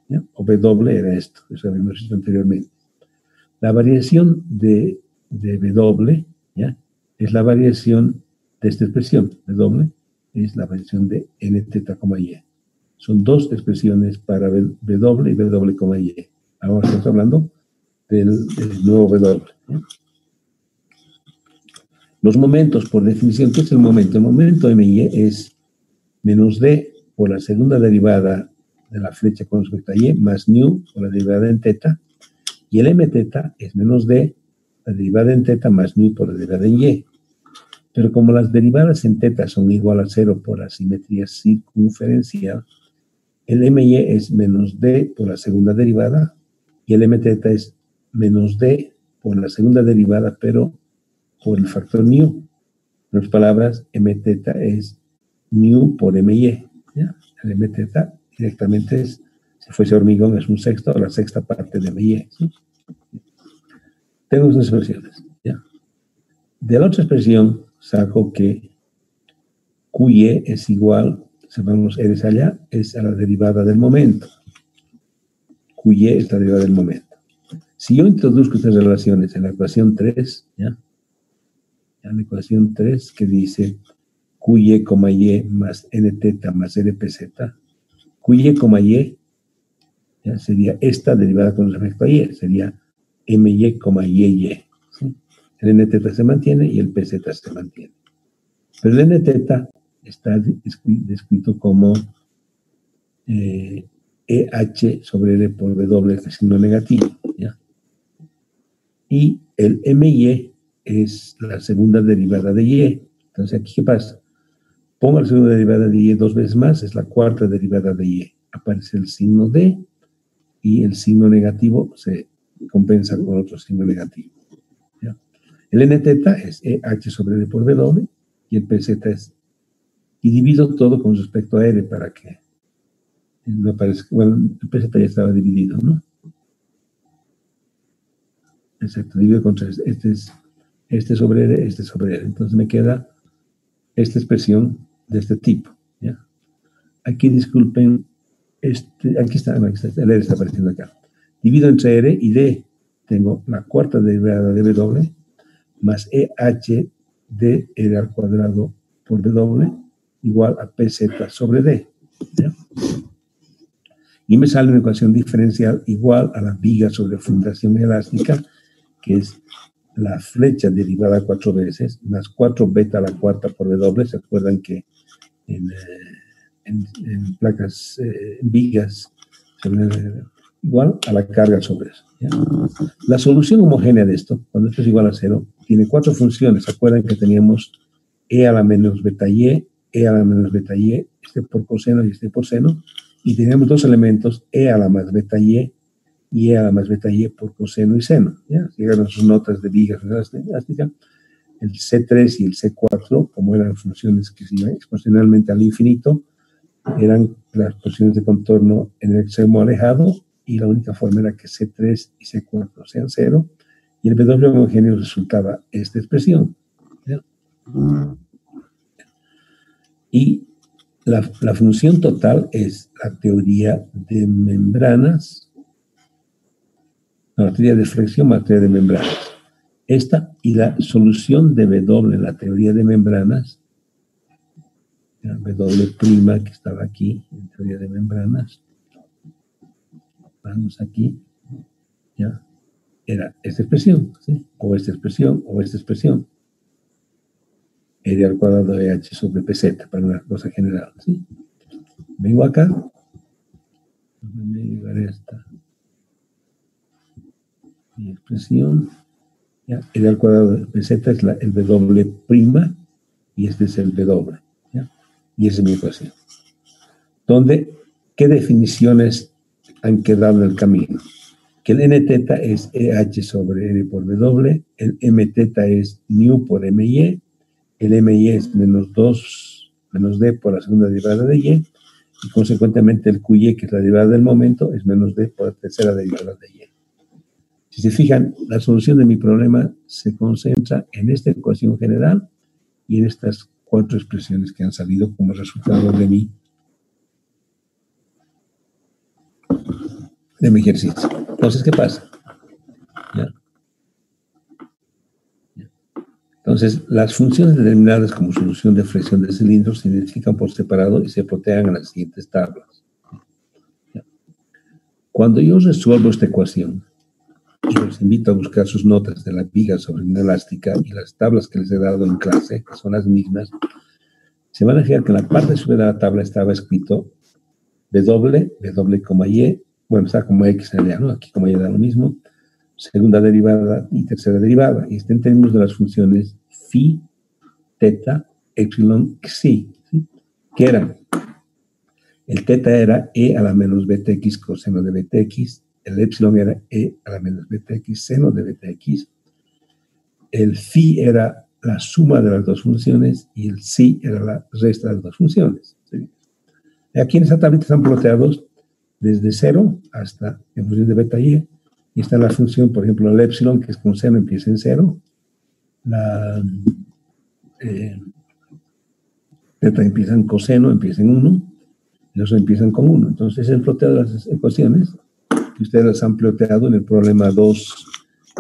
[SPEAKER 1] ¿ya? O W era esto, eso habíamos visto anteriormente. La variación de W, ¿ya? Es la variación de esta expresión, W es la variación de n teta, y. Son 2 expresiones para W y W, y. Ahora estamos hablando del nuevo W, ¿ya? Los momentos, por definición, ¿qué es el momento? El momento MY es menos D por la segunda derivada de la flecha con respecto a Y, más nu por la derivada en teta, y el M teta es menos D, la derivada en teta, más nu por la derivada en Y. Pero como las derivadas en teta son igual a 0 por la simetría circunferencial, el MY es menos D por la segunda derivada, y el M teta es menos D por la segunda derivada, pero por el factor nu. En otras palabras, m teta es nu por my. ¿Ya? El m teta directamente es, si fuese hormigón, es un sexto o la sexta parte de my. ¿Sí? Tengo dos expresiones. ¿Ya? De la otra expresión saco que QY es igual, si vamos eres allá, es a la derivada del momento. QY es la derivada del momento. Si yo introduzco estas relaciones en la ecuación 3, ¿ya? En la ecuación 3 que dice QY, Y más N teta más RPZ, QY, Y ya sería esta derivada con respecto a Y, sería MY, YY. ¿Sí? El N teta se mantiene y el PZ se mantiene. Pero el N teta está descrito como EH sobre R por W, este signo negativo. ¿Ya? Y el MY es la segunda derivada de Y. Entonces, ¿aquí qué pasa? Pongo la segunda derivada de Y 2 veces más, es la cuarta derivada de Y. Aparece el signo D y el signo negativo se compensa con otro signo negativo. ¿Ya? El n teta es EH sobre R por W y el PZ es... Y divido todo con respecto a R para que no aparezca... Bueno, el PZ ya estaba dividido, ¿no? Exacto, divido con 3. Este sobre R, este sobre R. Entonces me queda esta expresión de este tipo. ¿Ya? Aquí, disculpen, aquí está, el R está apareciendo acá. Divido entre R y D. Tengo la cuarta derivada de W más EH de R al cuadrado por W igual a PZ sobre D. ¿Ya? Y me sale una ecuación diferencial igual a la viga sobre fundación elástica, que es la flecha derivada 4 veces, más 4 beta a la cuarta por W. ¿Se acuerdan que en placas, en vigas, igual a la carga sobre eso? ¿Ya? La solución homogénea de esto, cuando esto es igual a 0, tiene 4 funciones. ¿Se acuerdan que teníamos E a la menos beta Y, E a la menos beta Y, este por coseno y este por seno? Y teníamos 2 elementos, E a la más beta Y y E a la más beta Y por coseno y seno. ¿Ya? Llegaron sus notas de vigas elástica. El C3 y el C4, como eran funciones que se iban exponencialmente al infinito, eran las posiciones de contorno en el extremo alejado, y la única forma era que C3 y C4 sean 0, y el W homogéneo resultaba esta expresión. ¿Ya? Y la función total es la teoría de membranas, la teoría de flexión, materia de membranas. Esta y la solución de W en la teoría de membranas, W' que estaba aquí en teoría de membranas, vamos aquí, ya, era esta expresión, ¿sí? O esta expresión, o esta expresión. R al cuadrado de H sobre PZ, para una cosa general, ¿sí? Vengo acá, voy a llevar esta mi expresión, ¿ya? R al cuadrado de PZ es el W', y este es el W, ¿ya? Y esa es mi ecuación. Donde, ¿qué definiciones han quedado en el camino? Que el n-teta es EH sobre R por W, el m-teta es nu por MY, el MY es menos 2, menos D por la segunda derivada de Y, y consecuentemente el QY, que es la derivada del momento, es menos D por la tercera derivada de Y. Si se fijan, la solución de mi problema se concentra en esta ecuación general y en estas 4 expresiones que han salido como resultado de mi ejercicio. Entonces, ¿qué pasa? ¿Ya? Entonces, las funciones determinadas como solución de flexión de cilindros se identifican por separado y se plotean en las siguientes tablas. ¿Ya? Cuando yo resuelvo esta ecuación, y los invito a buscar sus notas de la viga sobre una elástica y las tablas que les he dado en clase, que son las mismas, se van a fijar que en la parte superior de la tabla estaba escrito W, Y, bueno, está como X en realidad, ¿no? Aquí como Y da lo mismo, segunda derivada y tercera derivada, y está en términos de las funciones phi, teta, epsilon, xi, ¿sí? ¿Qué eran? El teta era E a la menos btx coseno de btx, el epsilon era E a la menos btx seno de btx, el phi era la suma de las dos funciones y el xi era la resta de las dos funciones, ¿sí? Aquí en esta tablita están ploteados desde 0 hasta en función de beta y está la función, por ejemplo, el epsilon, que es con seno, empieza en 0, la beta empieza en coseno, empieza en 1, y los empiezan con 1. Entonces, el ploteo de las ecuaciones que ustedes las han ploteado en el problema 2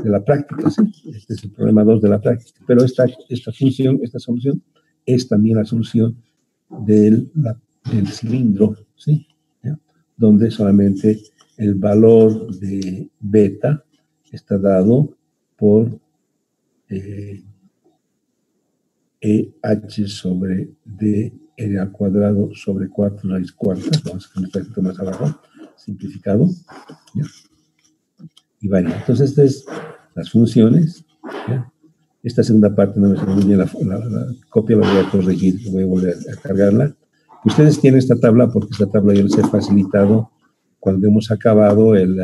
[SPEAKER 1] de la práctica, ¿sí? Este es el problema 2 de la práctica, pero esta función, esta solución, es también la solución del cilindro, ¿sí? ¿Ya? Donde solamente el valor de beta está dado por EH sobre D R al cuadrado sobre 4 raíz cuarta, vamos a poner esto más abajo, simplificado, ¿ya? Y varía. Entonces, estas son las funciones, ¿ya? Esta segunda parte no me salió bien, la copia la voy a corregir, voy a volver a cargarla. Ustedes tienen esta tabla porque esta tabla yo les he facilitado cuando hemos acabado el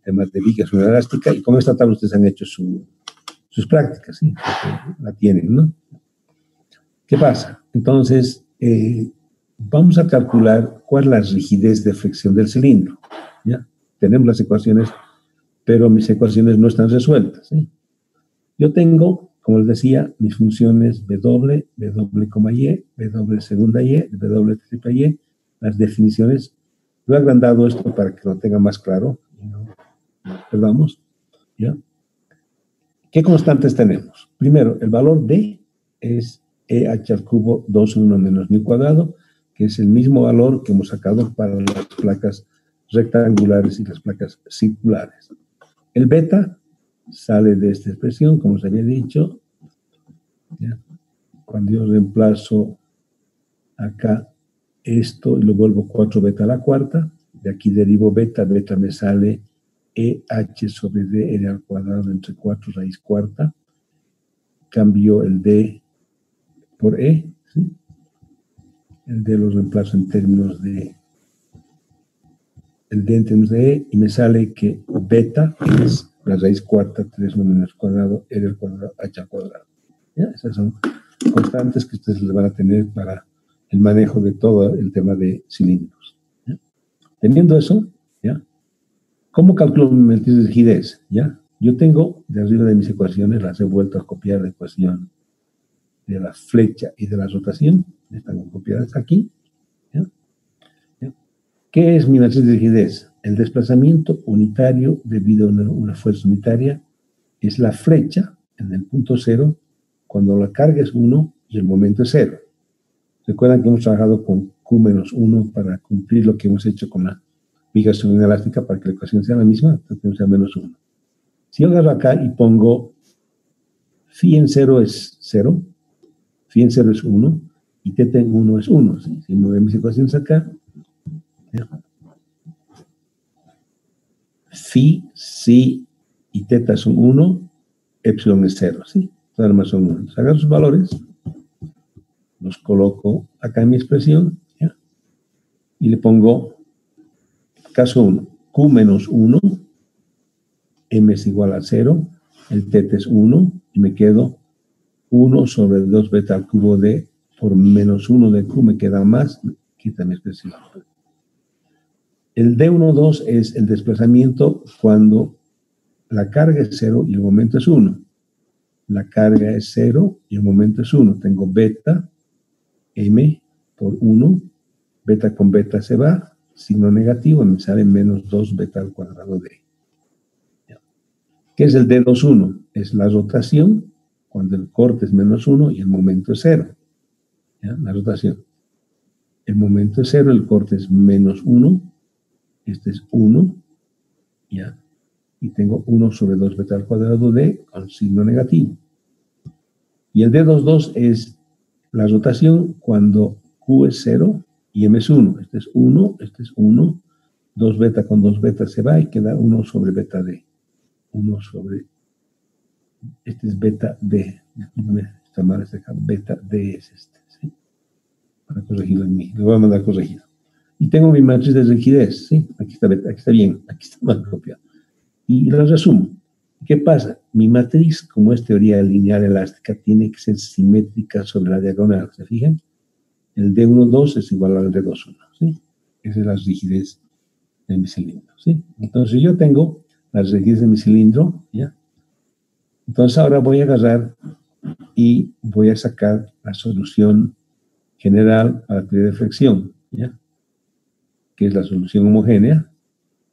[SPEAKER 1] tema de vigas una elástica, y con esta tabla ustedes han hecho sus prácticas, ¿sí? La tienen, ¿no? ¿Qué pasa? Entonces, vamos a calcular cuál es la rigidez de flexión del cilindro, ¿ya? Tenemos las ecuaciones, pero mis ecuaciones no están resueltas, ¿sí? Yo tengo, como les decía, mis funciones W, W', W segunda Y, W triple Y, las definiciones. Lo he agrandado esto para que lo tenga más claro, y no perdamos, ¿ya? ¿Qué constantes tenemos? Primero, el valor D es EH al cubo 2 en 1 menos μ cuadrado, que es el mismo valor que hemos sacado para las placas rectangulares y las placas circulares. El beta sale de esta expresión, como os había dicho, ¿ya? Cuando yo reemplazo acá esto y lo vuelvo 4 beta a la cuarta, de aquí derivo beta, beta me sale EH sobre D R al cuadrado entre 4 raíz cuarta, cambio el D por E, ¿sí? El D lo reemplazo en términos de el D en términos de E, y me sale que beta es la raíz cuarta 3 menos cuadrado R al cuadrado H al cuadrado, ¿ya? Esas son constantes que ustedes les van a tener para el manejo de todo el tema de cilindros, ¿ya? Teniendo eso, ¿ya? ¿Cómo calculo mi matriz de rigidez? ¿Ya? Yo tengo, de arriba de mis ecuaciones, las he vuelto a copiar la ecuación de la flecha y de la rotación, están copiadas aquí. ¿Ya? ¿Ya? ¿Qué es mi matriz de rigidez? El desplazamiento unitario debido a una fuerza unitaria es la flecha en el punto 0 cuando la carga es 1 y el momento es 0. Recuerdan que hemos trabajado con Q menos 1 para cumplir lo que hemos hecho con la viga elástica para que la ecuación sea la misma, entonces sea menos 1. Si yo agarro acá y pongo phi en 0 es 0, phi en 0 es 1 y teta en 1 es 1. ¿Sí? Si muevo mis ecuaciones acá, ¿ya? Phi, si y teta son 1, epsilon es 0. ¿Sí? Todas las demás son 1. Entonces agarro sus valores, los coloco acá en mi expresión, ¿ya? Y le pongo caso 1, Q menos 1, M es igual a 0, el teta es 1, y me quedo 1 sobre 2 beta al cubo D por menos 1 de Q, me queda más, quita mi expresión. El D12 es el desplazamiento cuando la carga es 0 y el momento es 1. La carga es 0 y el momento es 1. Tengo beta, M por 1, beta con beta se va, signo negativo, me sale menos 2 beta al cuadrado D. ¿Qué es el D21? Es la rotación cuando el corte es menos 1 y el momento es 0. ¿Ya? La rotación. El momento es 0, el corte es menos 1, este es 1, ¿ya? Y tengo 1 sobre 2 beta al cuadrado D con signo negativo. Y el D22 es la rotación cuando Q es 0 y M es 1. Este es 1, este es 1, 2 beta con 2 beta se va y queda 1 sobre beta D. 1 sobre, este es beta D. Está mal, este acá, beta D es este, ¿sí? Para corregirlo en mí, lo voy a mandar corregido. Y tengo mi matriz de rigidez, ¿sí? Aquí está beta, aquí está bien, aquí está mal copiado. Y lo resumo. ¿Qué pasa? Mi matriz, como es teoría lineal elástica, tiene que ser simétrica sobre la diagonal, ¿se fijan? El D12 es igual al D21, ¿sí? Esa es la rigidez de mi cilindro, ¿sí? Entonces yo tengo la rigidez de mi cilindro, ¿ya? Entonces ahora voy a agarrar y voy a sacar la solución general a la teoría de flexión, ¿ya? Que es la solución homogénea.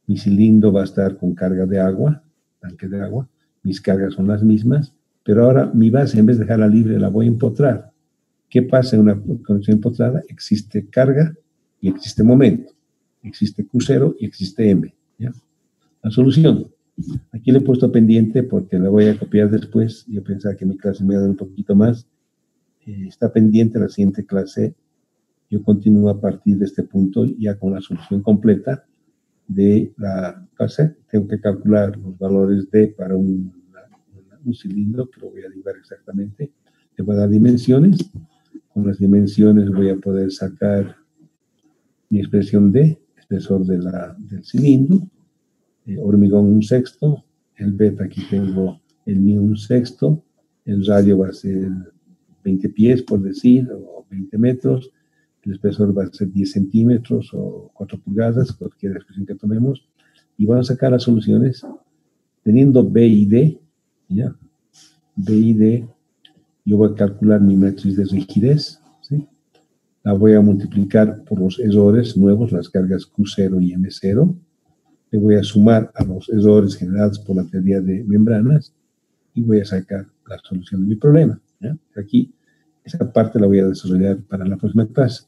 [SPEAKER 1] Mi cilindro va a estar con carga de agua, tanque de agua, mis cargas son las mismas, pero ahora mi base, en vez de dejarla libre, la voy a empotrar. ¿Qué pasa en una condición empotrada? Existe carga y existe momento. Existe Q0 y existe M, ¿ya? La solución. Aquí le he puesto pendiente porque la voy a copiar después. Yo pensaba que mi clase me iba a dar un poquito más. Está pendiente la siguiente clase. Yo continúo a partir de este punto ya con la solución completa de la clase. Tengo que calcular los valores D para un cilindro, que lo voy a dibujar exactamente. Le voy a dar dimensiones. Con las dimensiones voy a poder sacar mi expresión D, espesor del cilindro. Hormigón 1/6, el beta aquí tengo el mío 1/6, el radio va a ser 20 pies por decir, o 20 metros, el espesor va a ser 10 centímetros o 4 pulgadas, cualquier expresión que tomemos, y vamos a sacar las soluciones teniendo B y D, ¿ya? B y D, yo voy a calcular mi matriz de rigidez, ¿sí? La voy a multiplicar por los errores nuevos, las cargas Q0 y M0, le voy a sumar a los errores generados por la teoría de membranas y voy a sacar la solución de mi problema, ¿ya? Aquí, esa parte la voy a desarrollar para la próxima clase.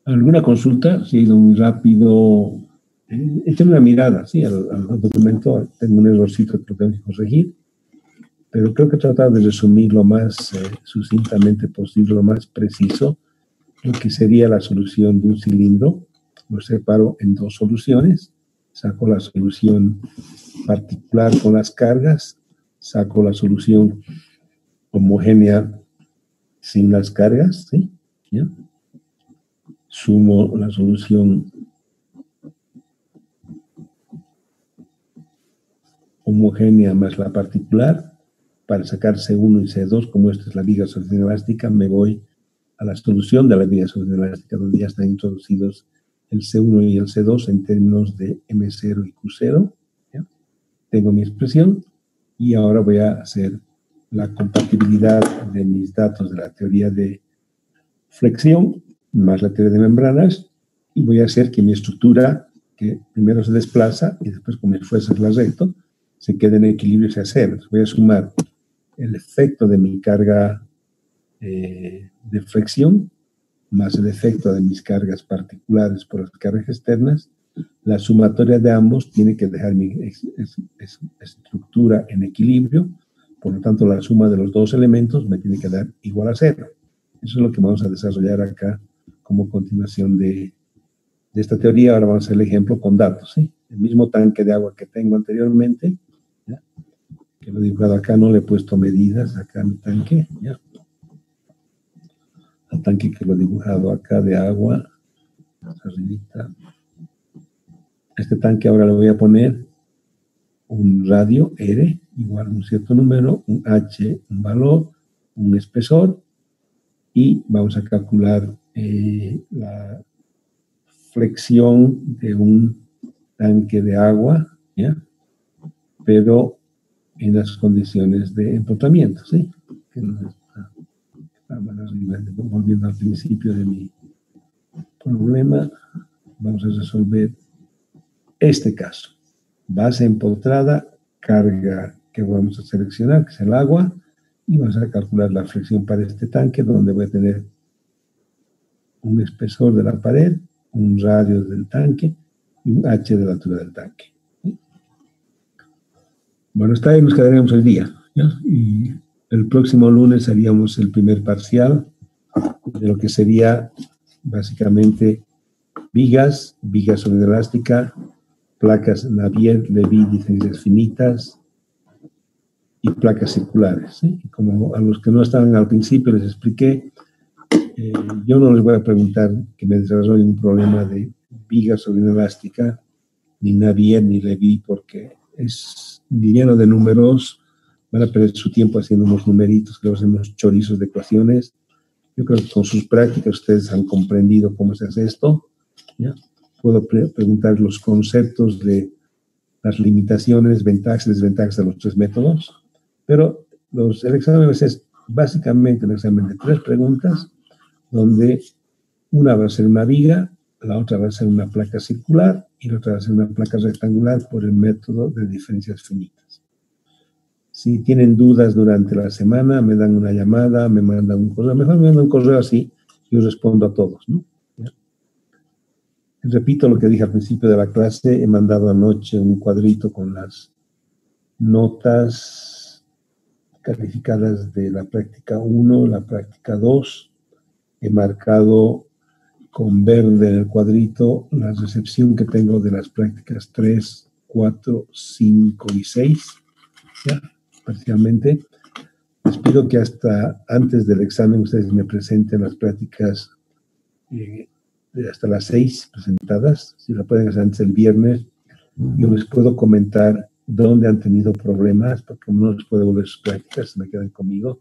[SPEAKER 1] ¿Alguna consulta? Si ha ido muy rápido, échenme una mirada, ¿sí? Al documento. Tengo un errorcito que lo tengo que corregir, pero creo que he tratado de resumir lo más sucintamente posible, lo más preciso, lo que sería la solución de un cilindro. Lo separo en dos soluciones, saco la solución particular con las cargas, saco la solución homogénea sin las cargas, ¿sí? ¿Ya? Sumo la solución homogénea más la particular para sacar C1 y C2, como esta es la viga elástica, me voy a la solución de la viga elástica donde ya están introducidos el C1 y el C2 en términos de M0 y Q0. ¿Ya? Tengo mi expresión y ahora voy a hacer la compatibilidad de mis datos de la teoría de flexión más la teoría de membranas y voy a hacer que mi estructura, que primero se desplaza y después con mis fuerzas la recto, se quede en equilibrio y se acelera. Voy a sumar el efecto de mi carga de flexión más el efecto de mis cargas particulares por las cargas externas. La sumatoria de ambos tiene que dejar mi estructura en equilibrio, por lo tanto la suma de los dos elementos me tiene que dar igual a 0. Eso es lo que vamos a desarrollar acá como continuación de esta teoría. Ahora vamos a hacer el ejemplo con datos, ¿sí? El mismo tanque de agua que tengo anteriormente, ¿ya? Que lo he dibujado acá, no le he puesto medidas acá a mi tanque, ¿ya? El tanque que lo he dibujado acá de agua, arribita. Este tanque ahora le voy a poner un radio R igual a un cierto número, un H, un valor, un espesor, y vamos a calcular la flexión de un tanque de agua, ¿ya? Pero en las condiciones de empotramiento, ¿sí? Volviendo al principio de mi problema, vamos a resolver este caso. Base empotrada, carga que vamos a seleccionar, que es el agua, y vamos a calcular la flexión para este tanque, donde voy a tener un espesor de la pared, un radio del tanque y un H de la altura del tanque. ¿Sí? Bueno, hasta ahí nos quedaremos el día, ¿ya? Y el próximo lunes haríamos el primer parcial de lo que sería básicamente vigas sólido-elástica, placas Navier-Levy diferencias finitas y placas circulares, ¿sí? Como a los que no estaban al principio les expliqué, yo no les voy a preguntar que me desarrollen un problema de viga sólido-elástica, ni Navier ni Levy, porque es lleno de números, van a perder su tiempo haciendo unos numeritos, que hacemos chorizos de ecuaciones. Yo creo que con sus prácticas ustedes han comprendido cómo se hace esto, ¿ya? Puedo preguntar los conceptos de las limitaciones, ventajas y desventajas de los tres métodos, pero el examen es básicamente un examen de 3 preguntas, donde una va a ser una viga, la otra va a ser una placa circular y la otra va a ser una placa rectangular por el método de diferencias finitas. Si tienen dudas durante la semana, me dan una llamada, me mandan un correo, mejor me mandan un correo así, yo respondo a todos, ¿no? ¿Ya? Repito lo que dije al principio de la clase, he mandado anoche un cuadrito con las notas calificadas de la práctica 1, la práctica 2, he marcado con verde en el cuadrito la recepción que tengo de las prácticas 3, 4, 5 y 6, ¿ya? Parcialmente. Les pido que hasta antes del examen ustedes me presenten las prácticas hasta las 6 presentadas. Si la pueden hacer antes del viernes, yo les puedo comentar dónde han tenido problemas, porque no les puedo volver sus prácticas, se me quedan conmigo.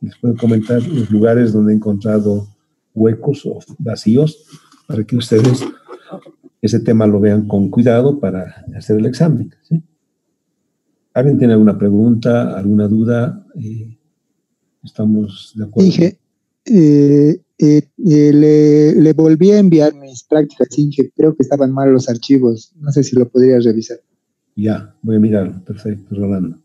[SPEAKER 1] Les puedo comentar los lugares donde he encontrado huecos o vacíos para que ustedes ese tema lo vean con cuidado para hacer el examen, ¿sí? ¿Alguien tiene alguna pregunta, alguna duda? ¿Estamos de acuerdo?
[SPEAKER 5] Inge, le volví a enviar mis prácticas, Inge. Creo que estaban mal los archivos. No sé si lo podría revisar.
[SPEAKER 1] Ya, voy a mirarlo. Perfecto, Rolando.